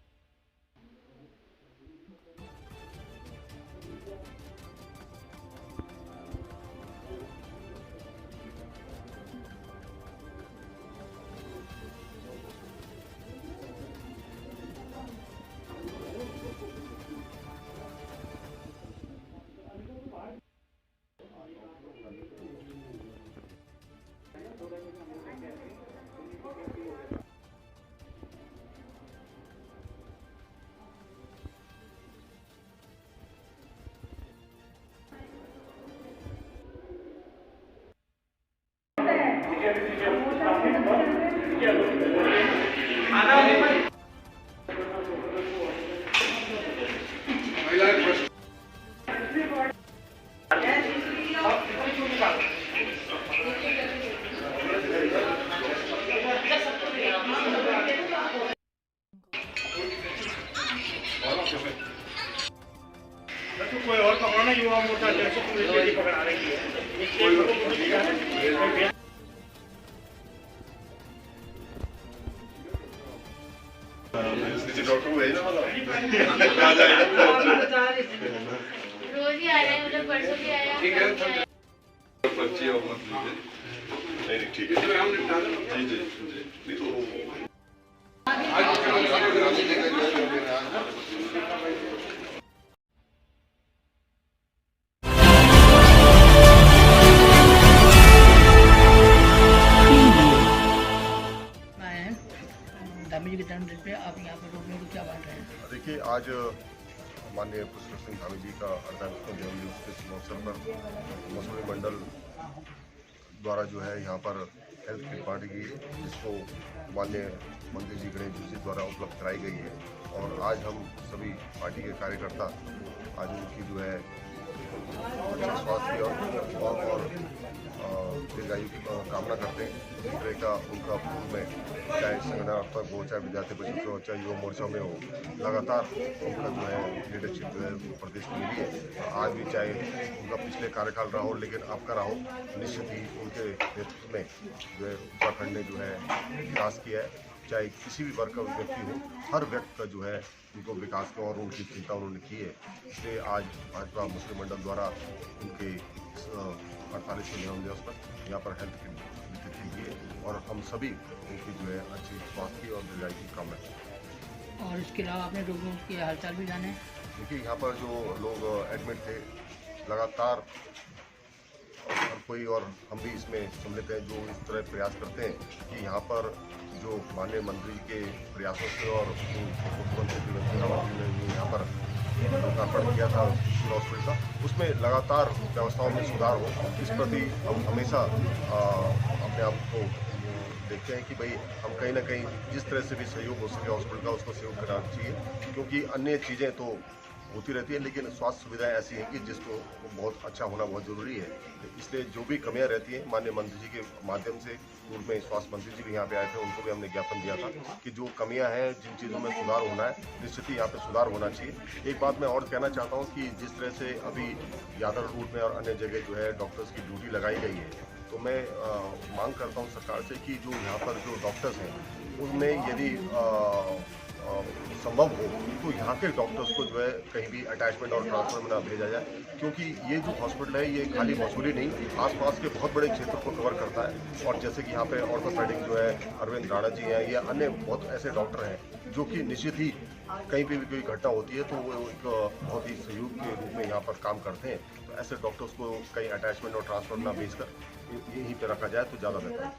तो कोई और पकड़ो ना, युवा मोर्चा जैसे पुलिस पकड़ा रही है। डॉक्टर को भेजना रोज ही आ रहे हैं, मतलब परसों भी आया। पर्ची और मत लीजिए। नहीं ठीक है, हम निपटा दें। जी नहीं तो धामी के जन्मदिन पे आप यहाँ पर रोगियों को क्या बांट रहे हैं? देखिए, आज माननीय पुष्कर सिंह धामी जी का 48वां जन्मदिवस के शुभ अवसर पर मसूरी मंडल द्वारा जो है यहाँ पर हेल्थ किट बांटी गई है, जिसको माननीय मंत्री जी गणेश जी द्वारा उपलब्ध कराई गई है। और आज हम सभी पार्टी के कार्यकर्ता आज उनकी जो है अच्छे स्वास्थ्य और दीर्घायु की कामना करते हैं। इस तरह का उनका पूर्व में चाहे संगठनात्मक हो, चाहे विद्यार्थी परिषद हो, चाहे युवा मोर्चा में हो, लगातार उनका जो है लीडरशिप जो है प्रदेश में मिली है। आज भी चाहे उनका पिछले कार्यकाल रहा हो, लेकिन आपका रहा हो, निश्चित ही उनके नेतृत्व में जो है उत्तराखंड ने जो है विकास किया है। चाहे किसी भी वर्ग का व्यक्ति हो, हर व्यक्ति का जो है उनको विकास का और उनकी चिंता उन्होंने की है। इसलिए आज भाजपा मुस्लिम मंडल द्वारा उनके 48वें जन्मदिवस पर यहाँ पर हेल्थ किट वितरित की गई है और हम सभी उनकी जो है अच्छी स्वास्थ्य और दीर्घायु की कामना करते हैं। और इसके अलावा आपने रोगियों के हालचाल भी जाने? देखिए, यहाँ पर जो लोग एडमिट थे, लगातार हर कोई और हम भी इसमें सम्मिलित हैं, जो इस तरह प्रयास करते हैं कि यहाँ पर जो माननीय मंत्री के प्रयासों से और मुख्यमंत्री त्रिवेंद्र सिंह रावत जी ने यहाँ पर लोकार्पण किया था हॉस्पिटल का, उसमें लगातार व्यवस्थाओं में सुधार हो, इस प्रति हम हमेशा अपने आप को देखते हैं कि भाई हम कहीं ना कहीं जिस तरह से भी सहयोग हो सके हॉस्पिटल का, उसको सहयोग करना चाहिए। क्योंकि अन्य चीज़ें तो होती रहती है, लेकिन स्वास्थ्य सुविधाएं ऐसी हैं कि जिसको बहुत अच्छा होना बहुत ज़रूरी है। इसलिए जो भी कमियां रहती हैं, माननीय मंत्री जी के माध्यम से पूर्व में स्वास्थ्य मंत्री जी भी यहाँ पे आए थे, उनको भी हमने ज्ञापन दिया था कि जो कमियां हैं, जिन चीज़ों में सुधार होना है, निश्चित ही यहाँ पे सुधार होना चाहिए। एक बात मैं और कहना चाहता हूँ कि जिस तरह से अभी यादव रूट में और अन्य जगह जो है डॉक्टर्स की ड्यूटी लगाई गई है, तो मैं मांग करता हूँ सरकार से कि जो यहाँ पर जो डॉक्टर्स हैं, उनमें यदि संभव हो तो यहाँ के डॉक्टर्स को जो है कहीं भी अटैचमेंट और ट्रांसफर में ना भेजा जाए। क्योंकि ये जो हॉस्पिटल है, ये खाली मसूरी नहीं, आसपास के बहुत बड़े क्षेत्र को कवर करता है। और जैसे कि यहाँ पे ऑर्थोपेडिक जो है अरविंद राणा जी हैं, या अन्य बहुत ऐसे डॉक्टर हैं जो कि निश्चित ही कहीं पे भी कोई घटना होती है तो वो एक बहुत ही सहयोग के रूप में यहाँ पर काम करते हैं। तो ऐसे डॉक्टर्स को कहीं अटैचमेंट और ट्रांसफर ना भेजकर यहीं पर रखा जाए तो ज़्यादा बेहतर है।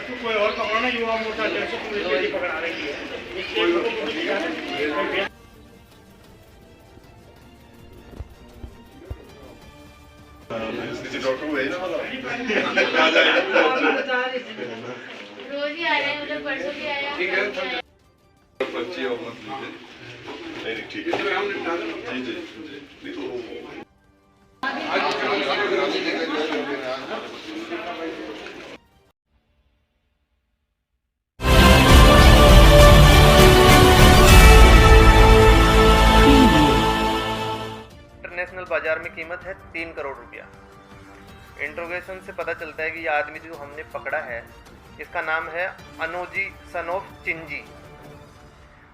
तो कोई और पकड़ो ना, युवा मोर्चा जैसे पुलिस पकड़ा रही है। डॉक्टर को भेजना रोज ही आ रहे हैं, मतलब परसों भी आया। पर्ची और मत लीजिए। नहीं ठीक है, हम निपटा दें। जी नहीं तो इंटरनेशनल बाजार में कीमत है 3 करोड़ रुपया। इंट्रोगेशन से पता चलता है कि यह आदमी जो हमने पकड़ा है इसका नाम है अनोजी सन ऑफ चिंजी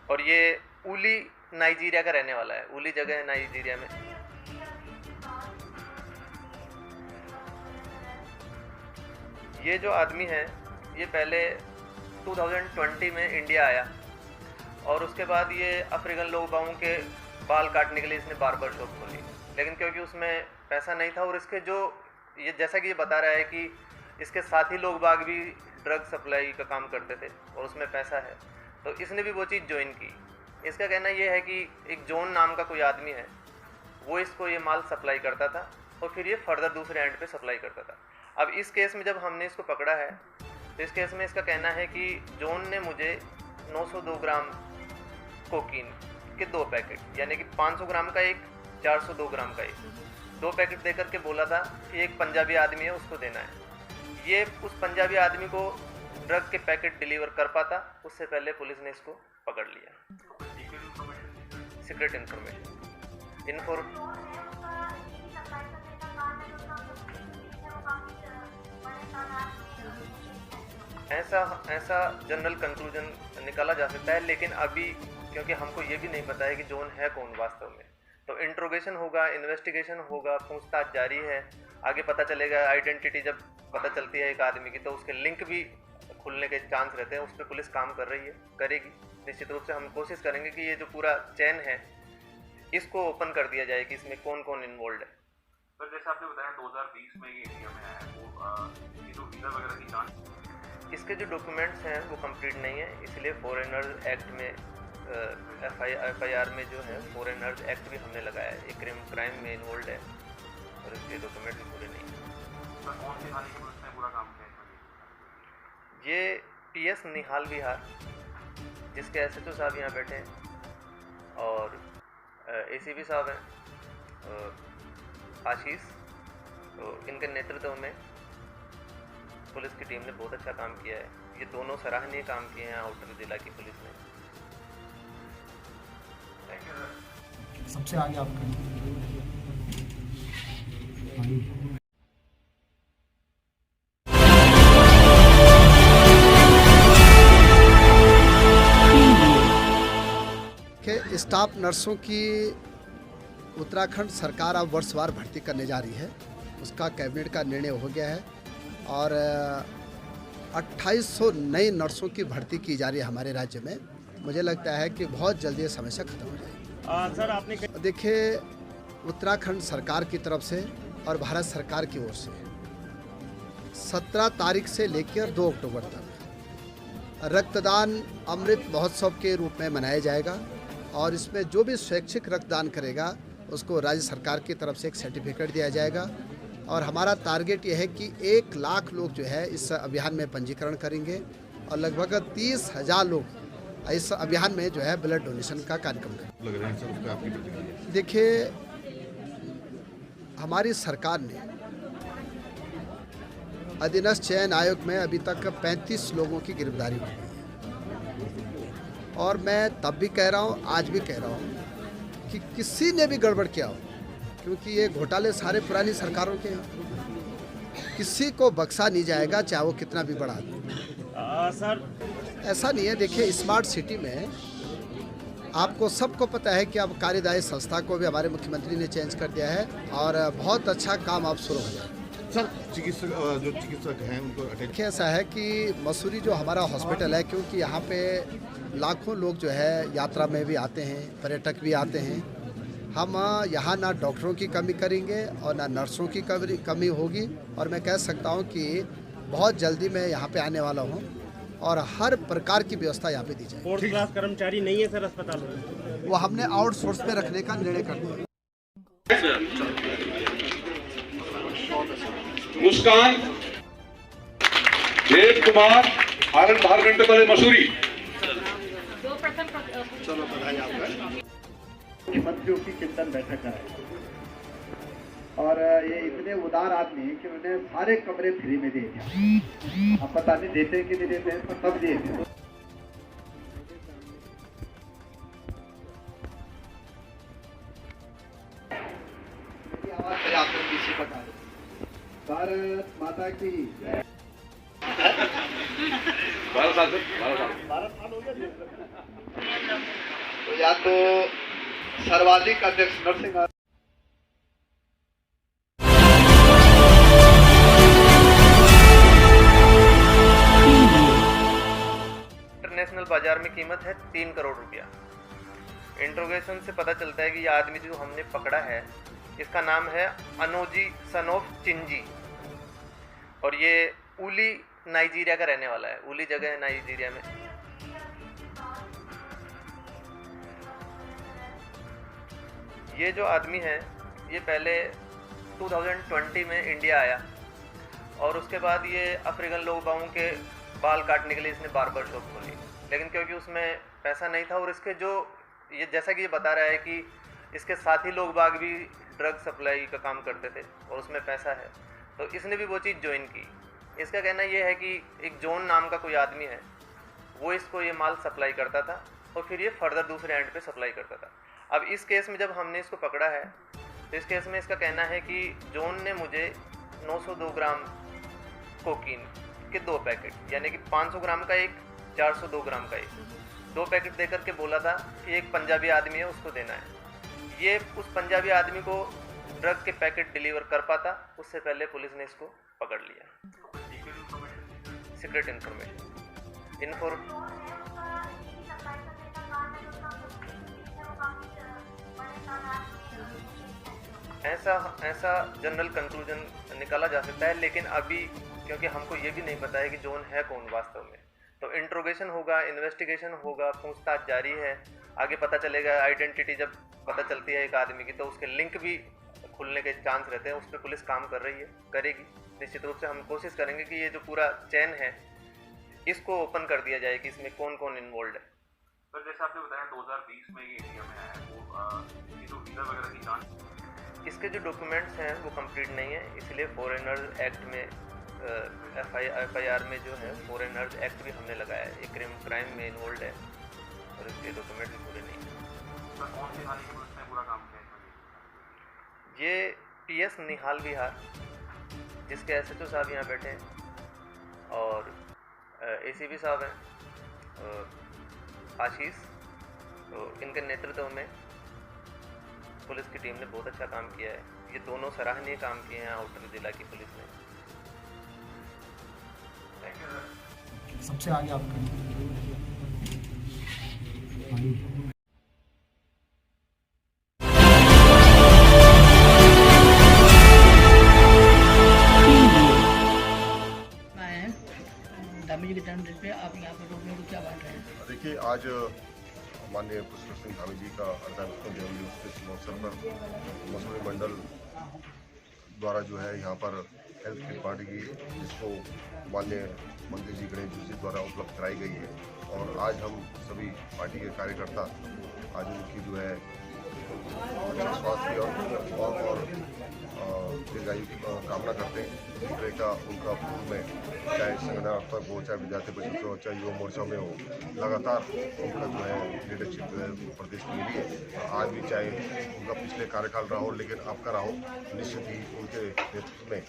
और ये उली नाइजीरिया का रहने वाला है। उली जगह है नाइजीरिया में। ये जो आदमी है ये पहले 2020 में इंडिया आया और उसके बाद ये अफ्रीकन लोगों के बाल काटने के लिए इसने बार्बर शॉप खोली, लेकिन क्योंकि उसमें पैसा नहीं था और इसके जो ये जैसा कि ये बता रहा है कि इसके साथी लोग बाग भी ड्रग सप्लाई का काम करते थे और उसमें पैसा है, तो इसने भी वो चीज़ ज्वाइन की। इसका कहना ये है कि एक जॉन नाम का कोई आदमी है, वो इसको ये माल सप्लाई करता था और फिर ये फर्दर दूसरे एंड पे सप्लाई करता था। अब इस केस में जब हमने इसको पकड़ा है तो इस केस में इसका कहना है कि जॉन ने मुझे 902 ग्राम कोकीन के 2 पैकेट, यानी कि 500 ग्राम का एक, 402 ग्राम का एक, 2 पैकेट देकर के बोला था कि एक पंजाबी आदमी है उसको देना है। ये उस पंजाबी आदमी को ड्रग के पैकेट डिलीवर कर पाता उससे पहले पुलिस ने इसको पकड़ लिया। सीक्रेट इन्फॉर्मेशन ऐसा जनरल कंक्लूजन निकाला जा सकता है, लेकिन अभी क्योंकि हमको ये भी नहीं पता है कि जॉन है कौन वास्तव में, तो इंट्रोगेशन होगा, इन्वेस्टिगेशन होगा, पूछताछ जारी है, आगे पता चलेगा। आइडेंटिटी जब पता चलती है एक आदमी की तो उसके लिंक भी खुलने के चांस रहते हैं। उस पर पुलिस काम कर रही है, करेगी। निश्चित रूप से हम कोशिश करेंगे कि ये जो पूरा चैन है इसको ओपन कर दिया जाए कि इसमें कौन कौन इन्वॉल्व है। सर जैसे आपने बताया 2020 में ये इंडिया में आया, वो ये जो वीज़ा वगैरह की जांच, इसके जो डॉक्यूमेंट्स हैं वो कंप्लीट नहीं है, इसलिए फॉरेनर्स एक्ट में FIR में जो है फॉरेनर्स एक्ट भी हमने लगाया है। एक क्राइम में इन्वॉल्व है और इसके डॉक्यूमेंट भी पूरे नहीं है। सर कौन सी थाने की पुलिस ने पूरा काम किया? ये PS निहाल विहार, जिसके SHO साहब यहाँ बैठे हैं और ACP साहब हैं आशीष, तो इनके नेतृत्व में पुलिस की टीम ने बहुत अच्छा काम किया है। ये दोनों सराहनीय काम किए हैं आउटर जिला की पुलिस ने। सबसे आगे आप के स्टाफ नर्सों की उत्तराखंड सरकार अब वर्षवार भर्ती करने जा रही है। उसका कैबिनेट का निर्णय हो गया है और 2800 नई नर्सों की भर्ती की जा रही है हमारे राज्य में। मुझे लगता है कि बहुत जल्दी ये समस्या खत्म हो जाएगी। सर आपने देखिए, उत्तराखंड सरकार की तरफ से और भारत सरकार की ओर से 17 तारीख से लेकर 2 अक्टूबर तक रक्तदान अमृत महोत्सव के रूप में मनाया जाएगा और इसमें जो भी स्वैच्छिक रक्तदान करेगा उसको राज्य सरकार की तरफ से एक सर्टिफिकेट दिया जाएगा और हमारा टारगेट ये है कि 1 लाख लोग जो है इस अभियान में पंजीकरण करेंगे और लगभग 30,000 लोग इस अभियान में जो है ब्लड डोनेशन का कार्यक्रम करेंगे। देखिए, हमारी सरकार ने अधीनस्थ चयन आयोग में अभी तक 35 लोगों की गिरफ्तारी हुई है और मैं तब भी कह रहा हूँ, आज भी कह रहा हूँ कि किसी ने भी गड़बड़ किया हो, क्योंकि ये घोटाले सारे पुरानी सरकारों के हैं, किसी को बख्शा नहीं जाएगा, चाहे वो कितना भी बड़ा आदमी। सर ऐसा नहीं है। देखिए, स्मार्ट सिटी में आपको सबको पता है कि अब कार्यदायी संस्था को भी हमारे मुख्यमंत्री ने चेंज कर दिया है और बहुत अच्छा काम अब शुरू हो गया। सर जो चिकित्सक हैं उनको देखिए, ऐसा है कि मसूरी जो हमारा हॉस्पिटल है, क्योंकि यहाँ पे लाखों लोग जो है यात्रा में भी आते हैं, पर्यटक भी आते हैं, हम यहाँ ना डॉक्टरों की कमी करेंगे और ना नर्सों की कमी होगी और मैं कह सकता हूँ कि बहुत जल्दी मैं यहाँ पे आने वाला हूँ और हर प्रकार की व्यवस्था यहाँ पे दी जाएगी। 4th क्लास कर्मचारी नहीं है सर अस्पताल में, वो हमने आउटसोर्स पे रखने का निर्णय कर दिया। मुस्कान देव कुमार आनंद 12 घंटे पहले मसूरी। मुख्यमंत्रियों की चिंतन बैठक कराई और ये इतने उदार आदमी हैं कि उन्हें सारे कमरे फ्री में दे दिया। अब पता नहीं देते कि नहीं देते हैं, पर तब दिए थे। आपने पीछे बता दो। भारत माता की जय। 12 साल से 12 साल हो गया। तो या तो सर्वाधिक अध्यक्ष नरसिंह इंटरनेशनल बाजार में कीमत है 3 करोड़ रुपया। इंट्रोगेशन से पता चलता है कि यह आदमी जो हमने पकड़ा है इसका नाम है अनोजी सन ऑफ चिंजी और ये उली नाइजीरिया का रहने वाला है। उली जगह है नाइजीरिया में। ये जो आदमी है ये पहले 2020 में इंडिया आया और उसके बाद ये अफ्रीकन लोगों के बाल काटने के लिए इसने बार्बर शॉप खोली, लेकिन क्योंकि उसमें पैसा नहीं था और इसके जो ये जैसा कि ये बता रहा है कि इसके साथी लोग बाग भी ड्रग सप्लाई का काम करते थे और उसमें पैसा है, तो इसने भी वो चीज़ ज्वाइन की। इसका कहना ये है कि एक जॉन नाम का कोई आदमी है, वो इसको ये माल सप्लाई करता था और फिर ये फर्दर दूसरे एंड पे सप्लाई करता था। अब इस केस में जब हमने इसको पकड़ा है तो इस केस में इसका कहना है कि जॉन ने मुझे 902 ग्राम कोकीन के 2 पैकेट, यानी कि 500 ग्राम का एक, 402 ग्राम का एक, 2 पैकेट देकर के बोला था कि एक पंजाबी आदमी है उसको देना है। ये उस पंजाबी आदमी को ड्रग के पैकेट डिलीवर कर पाता उससे पहले पुलिस ने इसको पकड़ लिया। सीक्रेट इन्फॉर्मेशन ऐसा जनरल कंक्लूजन निकाला जा सकता है, लेकिन अभी क्योंकि हमको ये भी नहीं पता है कि जॉन है कौन वास्तव में, तो इंट्रोगेशन होगा, इन्वेस्टिगेशन होगा, पूछताछ जारी है, आगे पता चलेगा। आइडेंटिटी जब पता चलती है एक आदमी की तो उसके लिंक भी खुलने के चांस रहते हैं। उस पर पुलिस काम कर रही है, करेगी निश्चित रूप से। हम कोशिश करेंगे कि ये जो पूरा चेन है इसको ओपन कर दिया जाए कि इसमें कौन कौन इन्वॉल्व है। सर जैसे आपने बताया 2020 में ये इंडिया में आया, वो ये जो वीज़ा वगैरह की जांच, इसके जो डॉक्यूमेंट्स हैं वो कंप्लीट नहीं है, इसलिए फॉरेनर्स एक्ट में FIR में जो है फॉरेनर्स एक्ट भी हमने लगाया है। ये क्राइम में इन्वॉल्व है और इसके डॉक्यूमेंट भी पूरे नहीं हैं। सर कौन सी थाने की पुलिस ने पूरा काम किया? ये PS निहाल विहार, जिसके SHO साहब यहाँ बैठे हैं और ACP साहब हैं आशीष, तो इनके नेतृत्व में पुलिस की टीम ने बहुत अच्छा काम किया है। ये दोनों सराहनीय काम किए हैं आउटर जिला की पुलिस ने। सबसे आगे आप धामी जी के जन्मदिन पे आप यहाँ पर लोगों को क्या बांट रहे हैं? देखिए, आज माननीय पुष्कर सिंह धामी जी का अर्धांगिक जन्मदिन के शुभ अवसर पर मसूरी मंडल द्वारा जो है यहाँ पर हेल्थ किट बांटी गई है, जिसको माननीय मंत्री जी गणेश जोशी द्वारा उपलब्ध कराई गई है। और आज हम सभी पार्टी के कार्यकर्ता आज उनकी जो है अच्छा स्वास्थ्य और दीर्घायु की कामना करते हैं। इस तरह का उनका पूर्व में चाहे संगठनात्मक हो, चाहे विद्यार्थी परिषद हो, चाहे युवा मोर्चा में हो, लगातार उनका जो है लीडरशिप जो है प्रदेश में मिली है। आज भी चाहे उनका पिछले कार्यकाल रहा हो, लेकिन आपका रहा हो, निश्चित ही उनके नेतृत्व में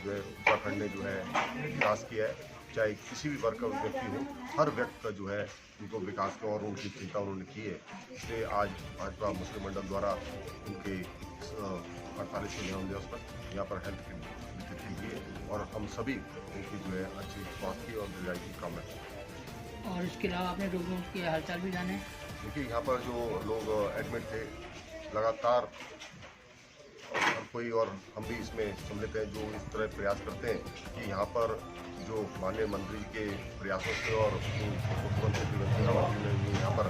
जो है उत्तराखंड ने जो है विकास किया है। चाहे किसी भी वर्ग का व्यक्ति हो, हर व्यक्ति का जो है उनको विकास का और उनकी चिंता उन्होंने की है। इसलिए आज भाजपा मुस्लिम मंडल द्वारा उनके 48वें जन्मदिवस पर यहाँ पर हेल्थ किट वितरित की गई है और हम सभी उनकी जो है अच्छी स्वास्थ्य और दीर्घायु की कामना करते हैं। और इसके अलावा आपने लोगों के हालचाल भी जाने? देखिए, यहाँ पर जो लोग एडमिट थे लगातार हर कोई, और हम भी इसमें सम्मिलित हैं, जो इस तरह प्रयास करते हैं कि यहाँ पर जो माननीय मंत्री जी के प्रयासों से और मुख्यमंत्री त्रिवेंद्र सिंह रावत जी ने यहाँ पर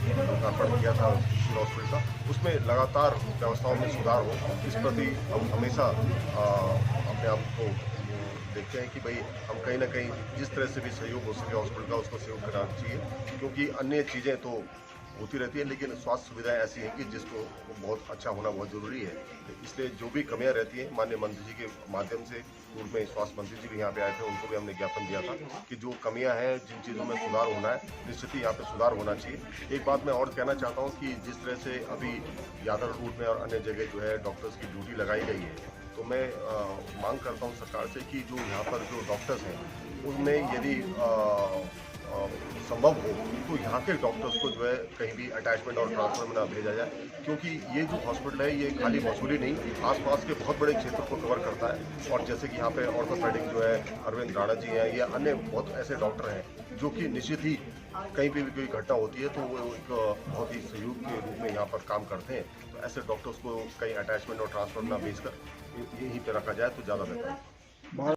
लोकार्पण किया था हॉस्पिटल का, उसमें लगातार व्यवस्थाओं में सुधार हो, इस प्रति हम हमेशा अपने आप को देखते हैं कि भाई हम कहीं ना कहीं जिस तरह से भी सहयोग हो सके हॉस्पिटल का, उसको सहयोग करना चाहिए, क्योंकि अन्य चीज़ें तो होती रहती है, लेकिन स्वास्थ्य सुविधाएं ऐसी हैं कि जिसको बहुत अच्छा होना बहुत ज़रूरी है। इसलिए जो भी कमियां रहती हैं, माननीय मंत्री जी के माध्यम से पूर्व में स्वास्थ्य मंत्री जी भी यहाँ पे आए थे, उनको भी हमने ज्ञापन दिया था कि जो कमियां हैं, जिन चीज़ों में सुधार होना है, निश्चित ही यहाँ पे सुधार होना चाहिए। एक बात मैं और कहना चाहता हूँ कि जिस तरह से अभी यादव रूट में और अन्य जगह जो है डॉक्टर्स की ड्यूटी लगाई गई है, तो मैं मांग करता हूँ सरकार से कि जो यहाँ पर जो डॉक्टर्स हैं, उनमें यदि संभव हो तो यहाँ के डॉक्टर्स को जो है कहीं भी अटैचमेंट और ट्रांसफर में ना भेजा जाए, क्योंकि ये जो हॉस्पिटल है ये खाली मसूरी नहीं, आसपास के बहुत बड़े क्षेत्र को कवर करता है। और जैसे कि यहाँ पे ऑर्थोपेडिक जो है अरविंद राणा जी हैं, या अन्य बहुत ऐसे डॉक्टर हैं जो कि निश्चित ही कहीं पे भी कोई घटना होती है तो वो एक बहुत ही सहयोग के रूप में यहाँ पर काम करते हैं। तो ऐसे डॉक्टर्स को कहीं अटैचमेंट और ट्रांसफर ना भेजकर यहीं पर रखा जाए तो ज़्यादा बेहतर है।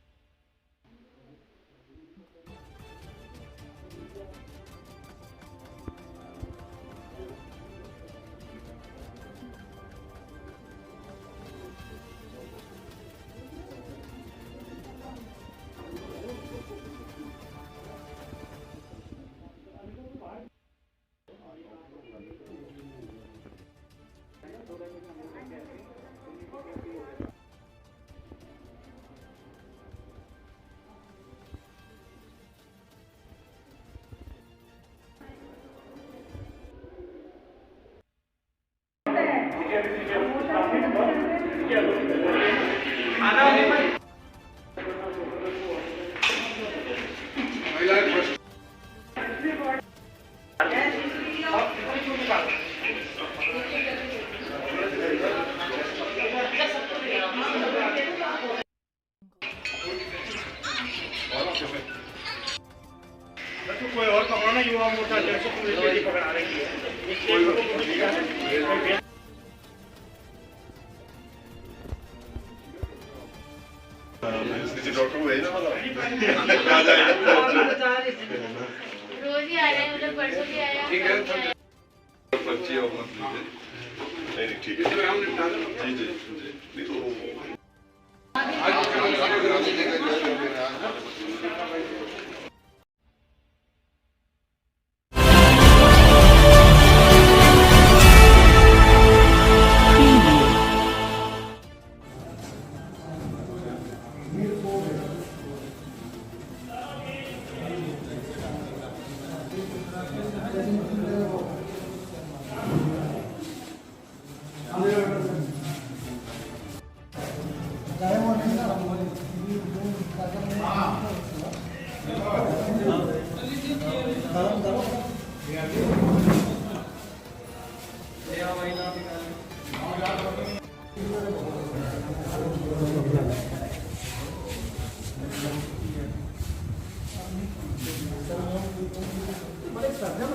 कोई और पकड़ो ना, युवा मोर्चा अध्यक्ष को पकड़ा रही है। डॉक्टर वही ना रोज ही आ रहे हैं, मतलब परसों भी आया। पर्ची और मत लीजिए। नहीं ठीक है, जी जी जी, नहीं तो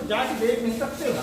जाके देख नहीं सकते हो।